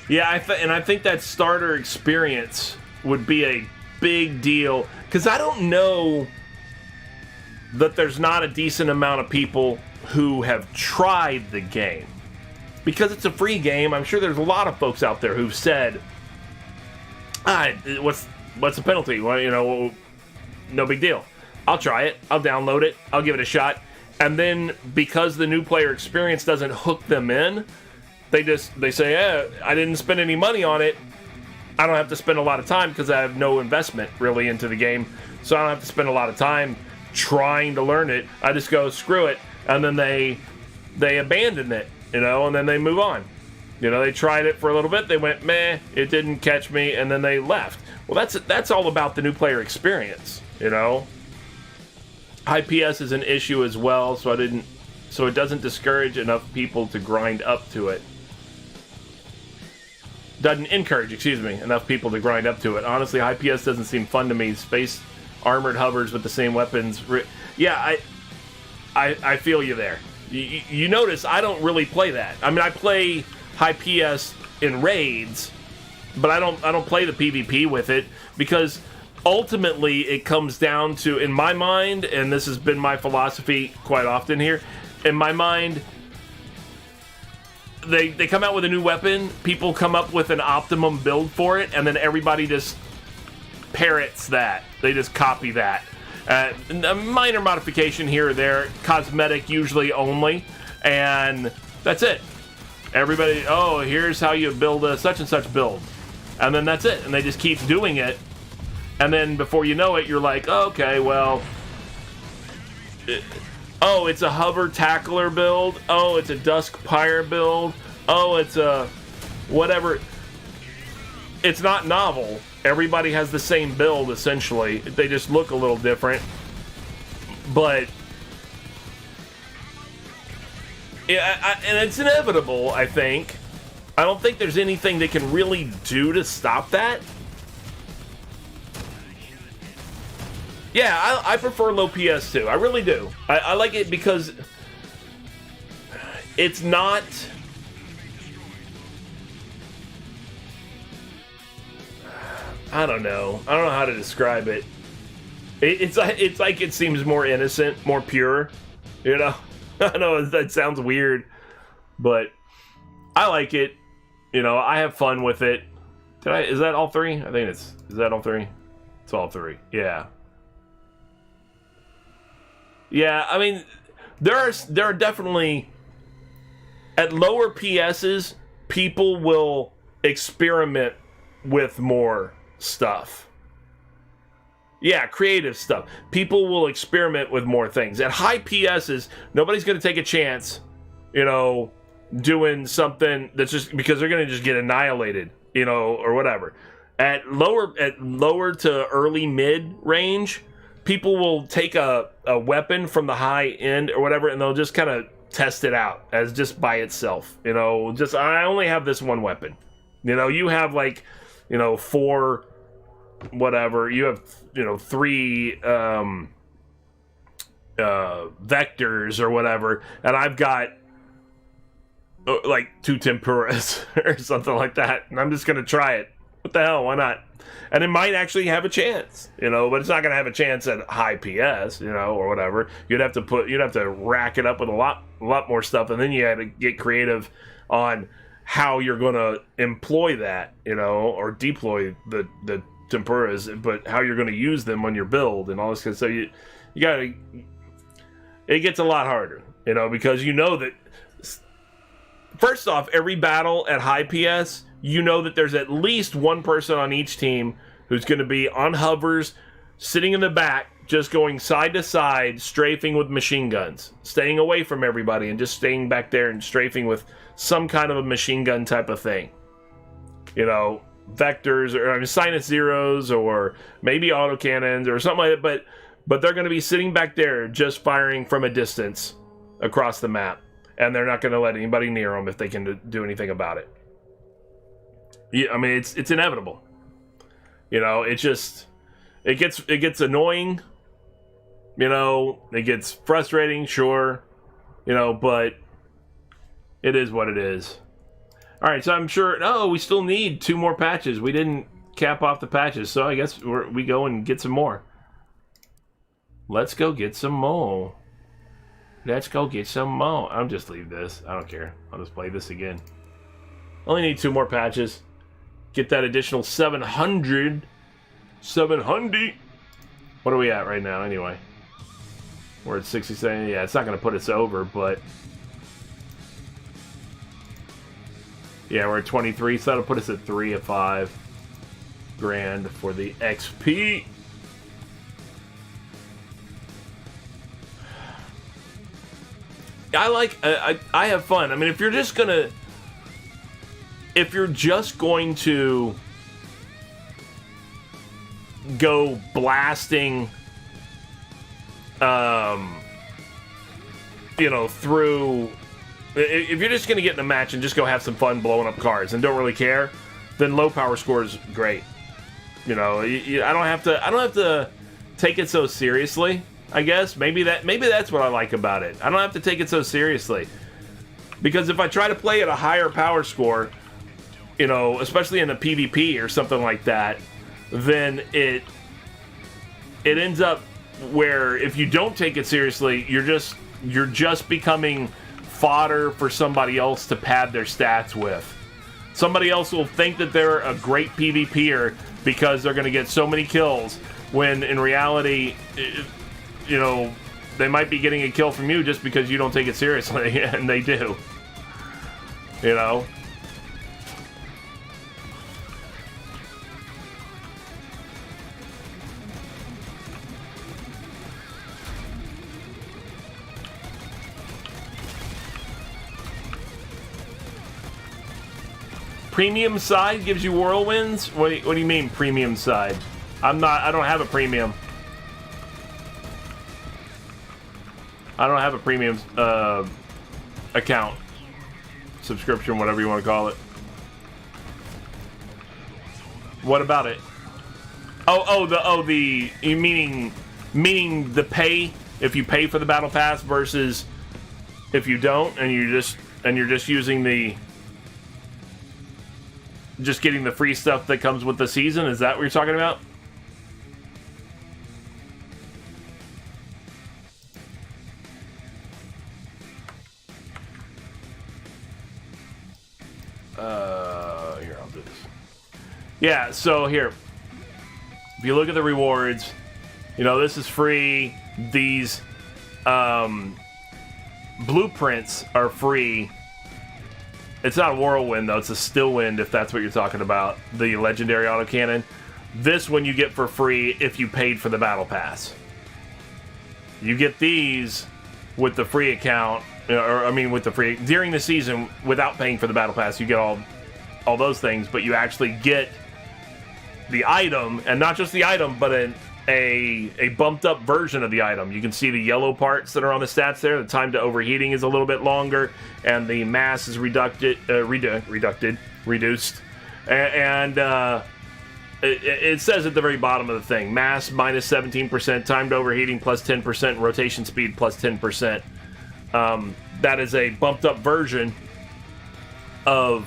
Yeah, I think that starter experience would be a big deal, because I don't know that there's not a decent amount of people who have tried the game. Because it's a free game, I'm sure there's a lot of folks out there who've said, what's the penalty? Well, no big deal. I'll try it. I'll download it. I'll give it a shot. And then, because the new player experience doesn't hook them in, they say, I didn't spend any money on it. I don't have to spend a lot of time because I have no investment really into the game. So I don't have to spend a lot of time trying to learn it. I just go, screw it. And then they abandon it, and then they move on. They tried it for a little bit. They went, meh, it didn't catch me. And then they left. Well, that's all about the new player experience, High PS is an issue as well, so it doesn't discourage enough people to grind up to it. Doesn't encourage, enough people to grind up to it. Honestly, high PS doesn't seem fun to me. Space armored hovers with the same weapons. Yeah, I feel you there. You notice I don't really play that. I mean, I play high PS in raids, but I don't play the PvP with it, because ultimately it comes down to, in my mind, and this has been my philosophy quite often here, in my mind, they come out with a new weapon, people come up with an optimum build for it, and then everybody just parrots that. They just copy that. A minor modification here or there, cosmetic usually only, and that's it. Everybody, oh, here's how you build a such and such build. And then that's it. And they just keep doing it. And then before you know it, you're like, oh, okay, well, oh, it's a hover tackler build. Oh, it's a dusk pyre build. Oh, it's a whatever. It's not novel. Everybody has the same build, essentially. They just look a little different. But yeah, and it's inevitable, I think. I don't think there's anything they can really do to stop that. Yeah, I prefer low PS too. I really do. I like it because it's not... I don't know. I don't know how to describe it. It's like it seems more innocent, more pure. You know? I know that sounds weird, but I like it. You know, I have fun with it. Is that all three? I think is that all three? It's all three. Yeah. Yeah, I mean, there are definitely, at lower PSs, people will experiment with more stuff. Yeah, creative stuff. People will experiment with more things. At high PSs, nobody's going to take a chance, you know, doing something that's just because they're going to just get annihilated, you know, or whatever. At lower to early mid range, people will take a weapon from the high end or whatever, and they'll just kind of test it out as just by itself. You know, just I only have this one weapon. You know, you have like, you know, 4 whatever. You have, you know, 3 vectors or whatever, and I've got like 2 tempuras or something like that, and I'm just gonna try it. What the hell? Why not? And it might actually have a chance, you know, but it's not gonna have a chance at high PS, you know, or whatever. You'd have to rack it up with a lot more stuff, and then you had to get creative on how you're gonna employ that, you know, or deploy the tempuras, but how you're gonna use them on your build and all this kind of stuff. You gotta. It gets a lot harder, you know, because you know that. First off, every battle at high PS, you know that there's at least one person on each team who's going to be on hovers, sitting in the back, just going side to side, strafing with machine guns, staying away from everybody and just staying back there and strafing with some kind of a machine gun type of thing. You know, vectors, or sinus zeros, or maybe autocannons or something like that, but they're going to be sitting back there just firing from a distance across the map. And they're not going to let anybody near them if they can do anything about it. Yeah, I mean, it's inevitable. You know, it gets annoying. You know, it gets frustrating, sure. You know, but it is what it is. All right, so I'm sure. No, we still need 2 more patches. We didn't cap off the patches, so I guess we go and get some more. Let's go get some more. Let's go get some more. I'll just leave this. I don't care. I'll just play this again. Only need 2 more patches. Get that additional 700. 700. What are we at right now, anyway? We're at 67. Yeah, it's not going to put us over, but... Yeah, we're at 23, so that'll put us at 3 of 5 grand for the XP. I have fun. I mean, if you're just going to go blasting, you know, through, if you're just going to get in a match and just go have some fun blowing up cards and don't really care, then low power score is great. You know, I don't have to take it so seriously. I guess maybe that's what I like about it. I don't have to take it so seriously, because if I try to play at a higher power score, you know, especially in a PvP or something like that, then it ends up where if you don't take it seriously, you're just becoming fodder for somebody else to pad their stats with. Somebody else will think that they're a great PvPer because they're going to get so many kills, when in reality, you know, they might be getting a kill from you just because you don't take it seriously, and they do. You know? Premium side gives you whirlwinds? What do you mean premium side? I don't have a premium. I don't have a premium account. Subscription, whatever you want to call it. What about it? The you meaning the pay, if you pay for the battle pass versus if you don't, and you're just using the just getting the free stuff that comes with the season. Is that what you're talking about? Here, I'll do this. Yeah, so here, if you look at the rewards, you know, this is free. These blueprints are free. It's not a whirlwind, though. It's a still wind, if that's what you're talking about. The legendary autocannon. This one you get for free if you paid for the battle pass. You get these with the free account, with the free during the season without paying for the battle pass. You get all those things, but you actually get the item, and not just the item, but a bumped up version of the item. You can see the yellow parts that are on the stats there. The time to overheating is a little bit longer, and the mass is reduced. And it says at the very bottom of the thing, mass minus 17%, time to overheating plus 10%, rotation speed plus 10%. That is a bumped up version of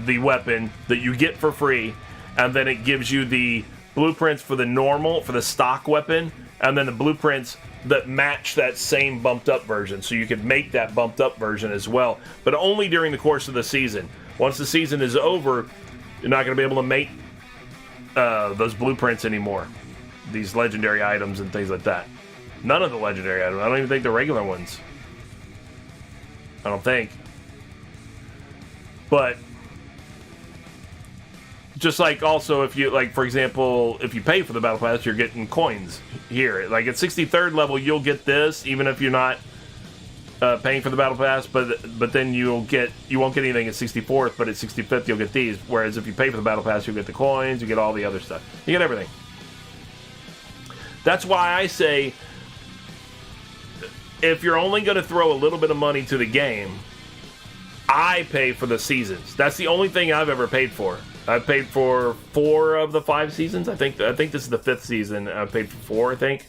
the weapon that you get for free, and then it gives you the blueprints for the stock weapon, and then the blueprints that match that same bumped up version. So you could make that bumped up version as well, but only during the course of the season. Once the season is over, you're not going to be able to make those blueprints anymore. These legendary items and things like that. None of the legendary items. I don't even think the regular ones. I don't think. But just like also if you, like, for example, if you pay for the battle pass, you're getting coins here. Like at 63rd level, you'll get this even if you're not paying for the battle pass, but then you won't get anything at 64th, but at 65th you'll get these. Whereas if you pay for the battle pass, you'll get the coins, you get all the other stuff. You get everything. That's why I say, if you're only going to throw a little bit of money to the game, I pay for the seasons. That's the only thing I've ever paid for. I've paid for 4 of the 5 seasons. I think this is the 5th season. I've paid for 4, I think.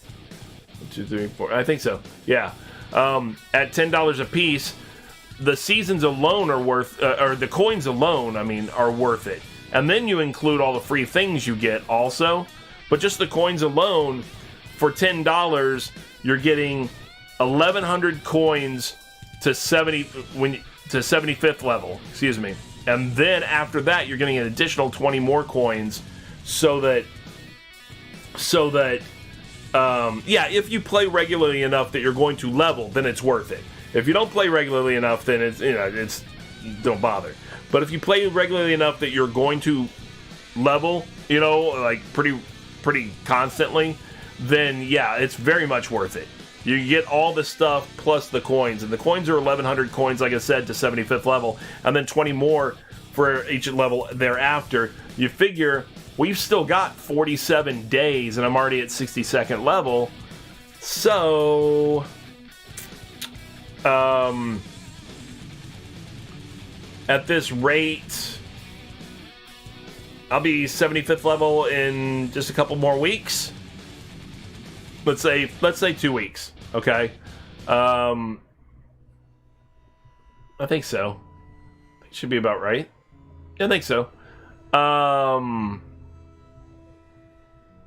1, 2, 3, 4. I think so. Yeah. At $10 a piece, the seasons alone are worth, or the coins alone, are worth it. And then you include all the free things you get also. But just the coins alone, for $10, you're getting 1,100 coins to 75th level. Excuse me. And then after that, you're getting an additional 20 more coins, so that if you play regularly enough that you're going to level, then it's worth it. If you don't play regularly enough, then it's don't bother. But if you play regularly enough that you're going to level, like pretty constantly, then yeah, it's very much worth it. You get all the stuff plus the coins, and the coins are 1,100 coins, like I said, to 75th level, and then 20 more for each level thereafter. You figure we've still got 47 days, and I'm already at 62nd level. So, at this rate, I'll be 75th level in just a couple more weeks. Let's say 2 weeks. Okay. I think so. It should be about right. I think so.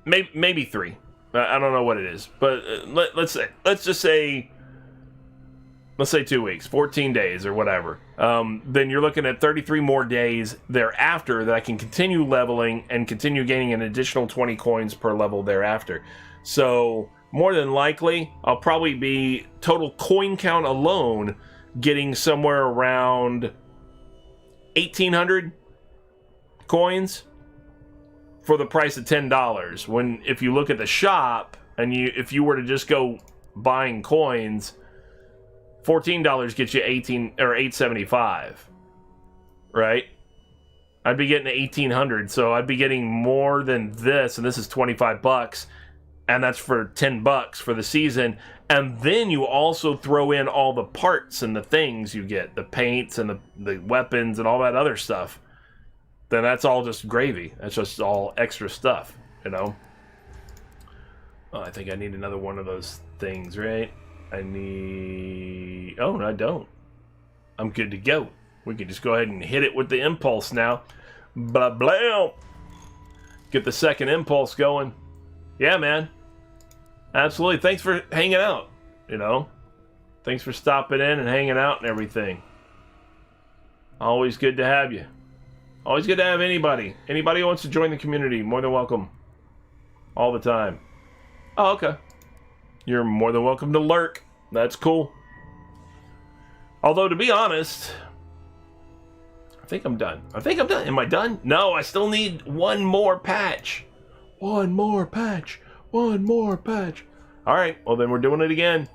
Maybe 3. I don't know what it is, but let's just say let's say 2 weeks, 14 days or whatever, then you're looking at 33 more days thereafter that I can continue leveling and continue gaining an additional 20 coins per level thereafter. So more than likely, I'll probably be total coin count alone getting somewhere around 1,800 coins for the price of $10. When if you look at the shop and if you were to just go buying coins, $14 gets you 18 or 875, right? I'd be getting 1,800, so I'd be getting more than this, and this is $25, and that's for $10 for the season. And then you also throw in all the parts and the things you get, the paints and the weapons and all that other stuff. Then that's all just gravy. That's just all extra stuff, you know? Oh, I think I need another one of those things, right? I need... Oh, no, I don't. I'm good to go. We can just go ahead and hit it with the impulse now. Blah, blah. Get the second impulse going. Yeah, man. Absolutely. Thanks for hanging out, you know? Thanks for stopping in and hanging out and everything. Always good to have you. Always good to have anybody. Anybody who wants to join the community, more than welcome. All the time. Oh, okay. You're more than welcome to lurk. That's cool. Although, to be honest, I think I'm done. Am I done? No, I still need one more patch. One more patch. Alright, well then we're doing it again.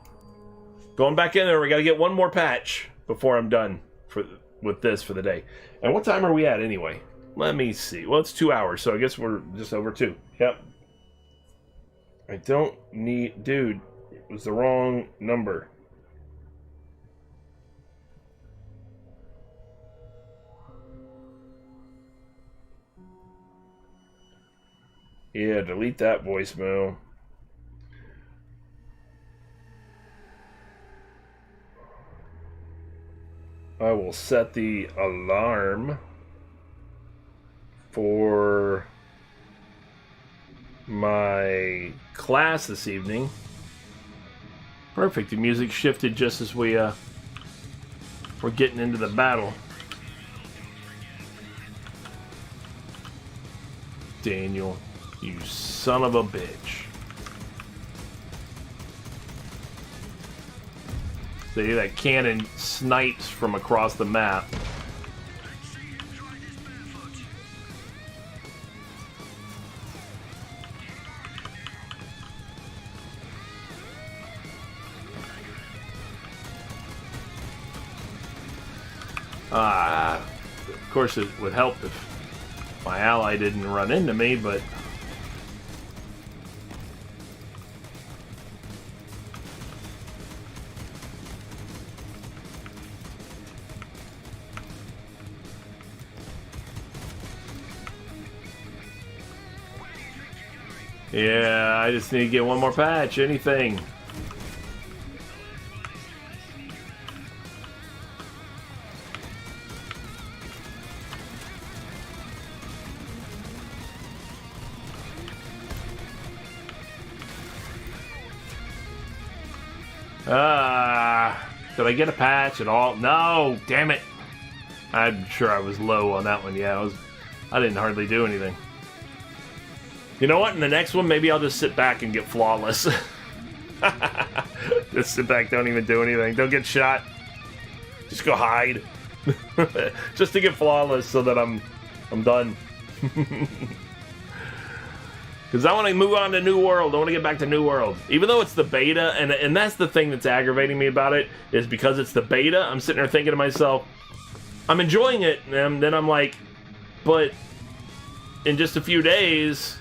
Going back in there, we gotta get one more patch before I'm done with this for the day. And what time are we at anyway? Let me see. Well, it's 2 hours, so I guess we're just over 2. Yep. I don't need... Dude, it was the wrong number. Yeah, delete that voicemail. I will set the alarm for my class this evening. Perfect. The music shifted just as we're getting into the battle. Daniel, you son of a bitch. See, that cannon snipes from across the map. Of course it would help if my ally didn't run into me, but... Yeah, I just need to get one more patch, anything. Did I get a patch at all? No, damn it. I'm sure I was low on that one. Yeah, I didn't hardly do anything. You know what? In the next one, maybe I'll just sit back and get flawless. Just sit back, don't even do anything. Don't get shot. Just go hide. Just to get flawless so that I'm done. Because I want to move on to New World. I want to get back to New World. Even though it's the beta, and that's the thing that's aggravating me about it, is because it's the beta, I'm sitting there thinking to myself, I'm enjoying it, and then I'm like, but in just a few days,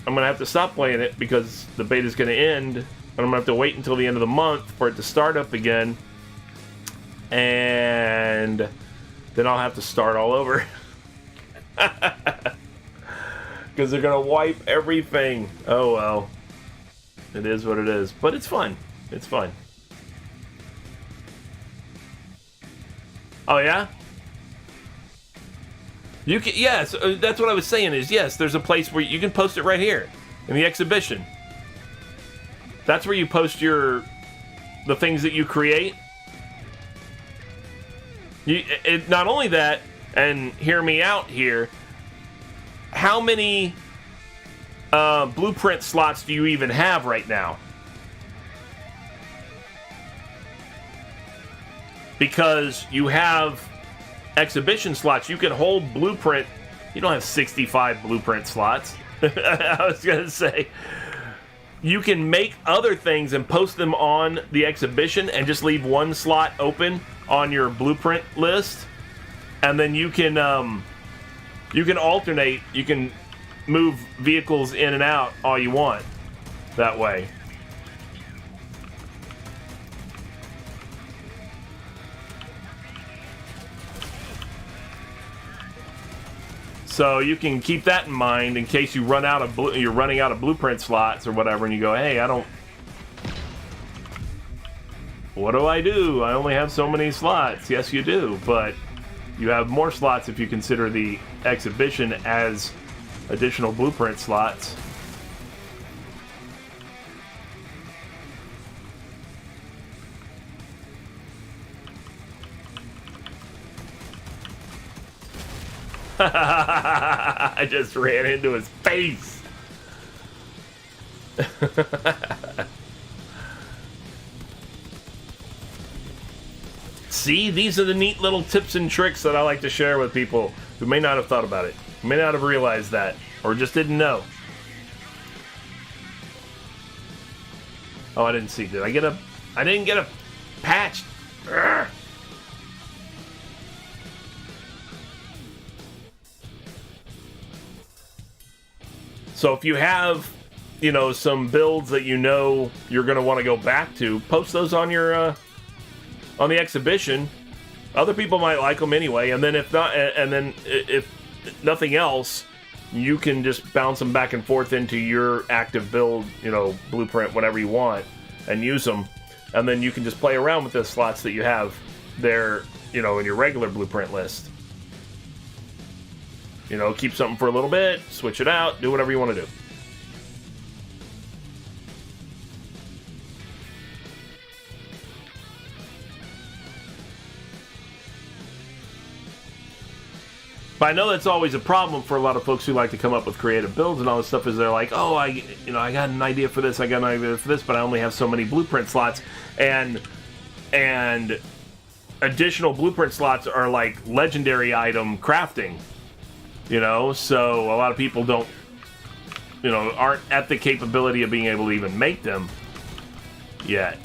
I'm going to have to stop playing it because the beta's going to end, and I'm going to have to wait until the end of the month for it to start up again, and then I'll have to start all over. Because they're going to wipe everything. Oh, well. It is what it is. But it's fun. It's fun. Oh, yeah? You can, yes, that's what I was saying is, yes, there's a place where you can post it right here in the exhibition. That's where you post your the things that you create. Not only that, and hear me out here, how many blueprint slots do you even have right now? Because you have exhibition slots. You can hold blueprint. You don't have 65 blueprint slots. I was going to say, you can make other things and post them on the exhibition and just leave one slot open on your blueprint list. And then you can alternate. You can move vehicles in and out all you want that way. So you can keep that in mind in case you run out of you're running out of blueprint slots or whatever, and you go, hey, what do I do? I only have so many slots. Yes, you do, but you have more slots if you consider the exhibition as additional blueprint slots. I just ran into his face. See, these are the neat little tips and tricks that I like to share with people who may not have thought about it, who may not have realized that, or just didn't know. Oh, I didn't see. I didn't get a patch. Urgh. So if you have, some builds that you're going to want to go back to, post those on your on the exhibition. Other people might like them anyway, and then if nothing else, you can just bounce them back and forth into your active build, blueprint, whatever you want, and use them. And then you can just play around with the slots that you have there, in your regular blueprint list. Keep something for a little bit, switch it out, do whatever you want to do. But I know that's always a problem for a lot of folks who like to come up with creative builds and all this stuff. Is they're like, oh, I got an idea for this, I got an idea for this, but I only have so many blueprint slots, and additional blueprint slots are like legendary item crafting. So a lot of people aren't at the capability of being able to even make them yet,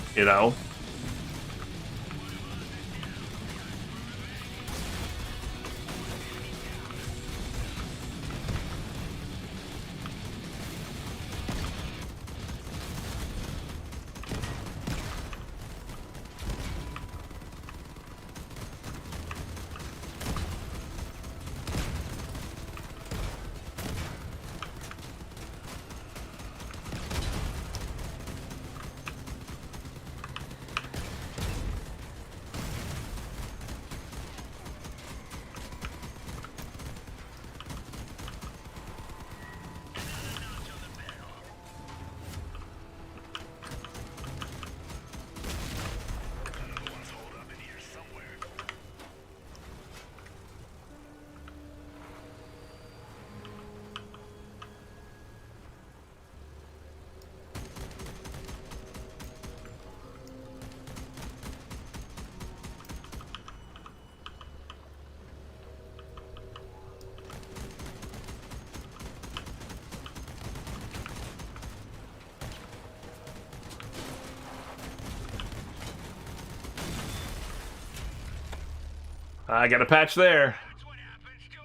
I got a patch there. That's what happens to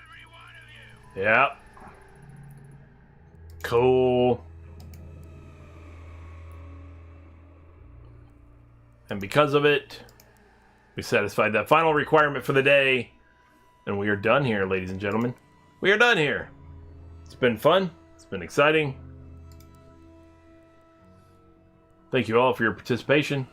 every one of you. Yep. Cool. And because of it, we satisfied that final requirement for the day. And we are done here, ladies and gentlemen. We are done here. It's been fun. It's been exciting. Thank you all for your participation.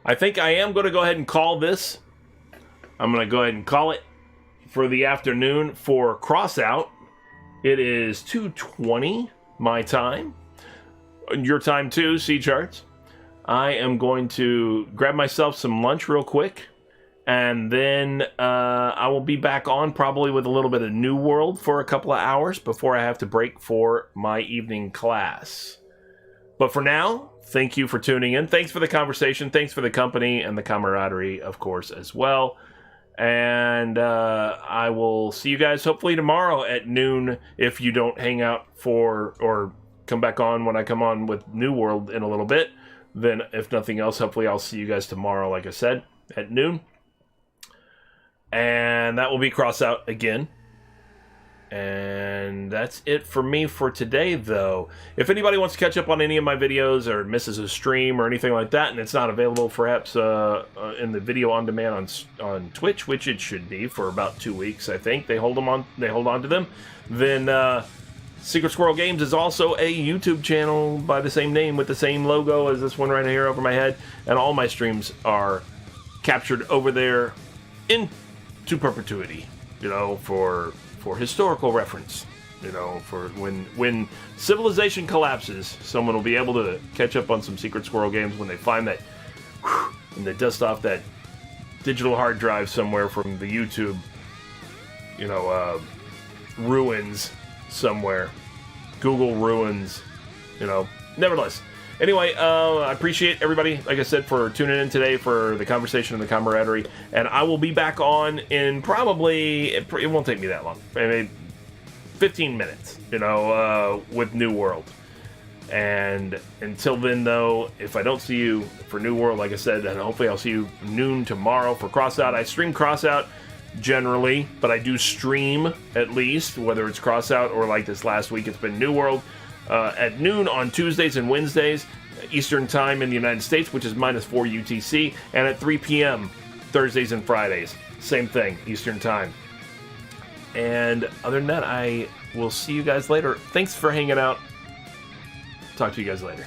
I think I am going to go ahead and call this. I'm going to go ahead and call it for the afternoon for Crossout. It is 2:20 my time. Your time too, C-Charts. I am going to grab myself some lunch real quick, and then I will be back on probably with a little bit of New World for a couple of hours before I have to break for my evening class. But for now, thank you for tuning in. Thanks for the conversation. Thanks for the company and the camaraderie, of course, as well. And I will see you guys hopefully tomorrow at noon if you don't hang out for or come back on when I come on with New World in a little bit. Then, if nothing else, hopefully I'll see you guys tomorrow, like I said, at noon. And that will be Crossout again. And that's it for me for today, though. If anybody wants to catch up on any of my videos or misses a stream or anything like that, and it's not available perhaps in the video on demand on Twitch, which it should be for about 2 weeks, I think they hold on to them. Then Secret Squirrel Games is also a YouTube channel by the same name with the same logo as this one right here over my head, and all my streams are captured over there into perpetuity. You know, for historical reference, you know, for when civilization collapses, someone will be able to catch up on some Secret Squirrel Games when they find that, and they dust off that digital hard drive somewhere from the YouTube, you know, ruins somewhere, Google ruins, you know. Nevertheless, anyway, I appreciate everybody, like I said, for tuning in today for the conversation and the camaraderie. And I will be back on in probably, it won't take me that long, maybe 15 minutes, you know, with New World. And until then, though, if I don't see you for New World, like I said, then hopefully I'll see you noon tomorrow for Crossout. I stream Crossout generally, but I do stream at least, whether it's Crossout or like this last week, it's been New World. At noon on Tuesdays and Wednesdays, Eastern Time in the United States, which is -4 UTC, and at 3 p.m. Thursdays and Fridays. Same thing, Eastern Time. And other than that, I will see you guys later. Thanks for hanging out. Talk to you guys later.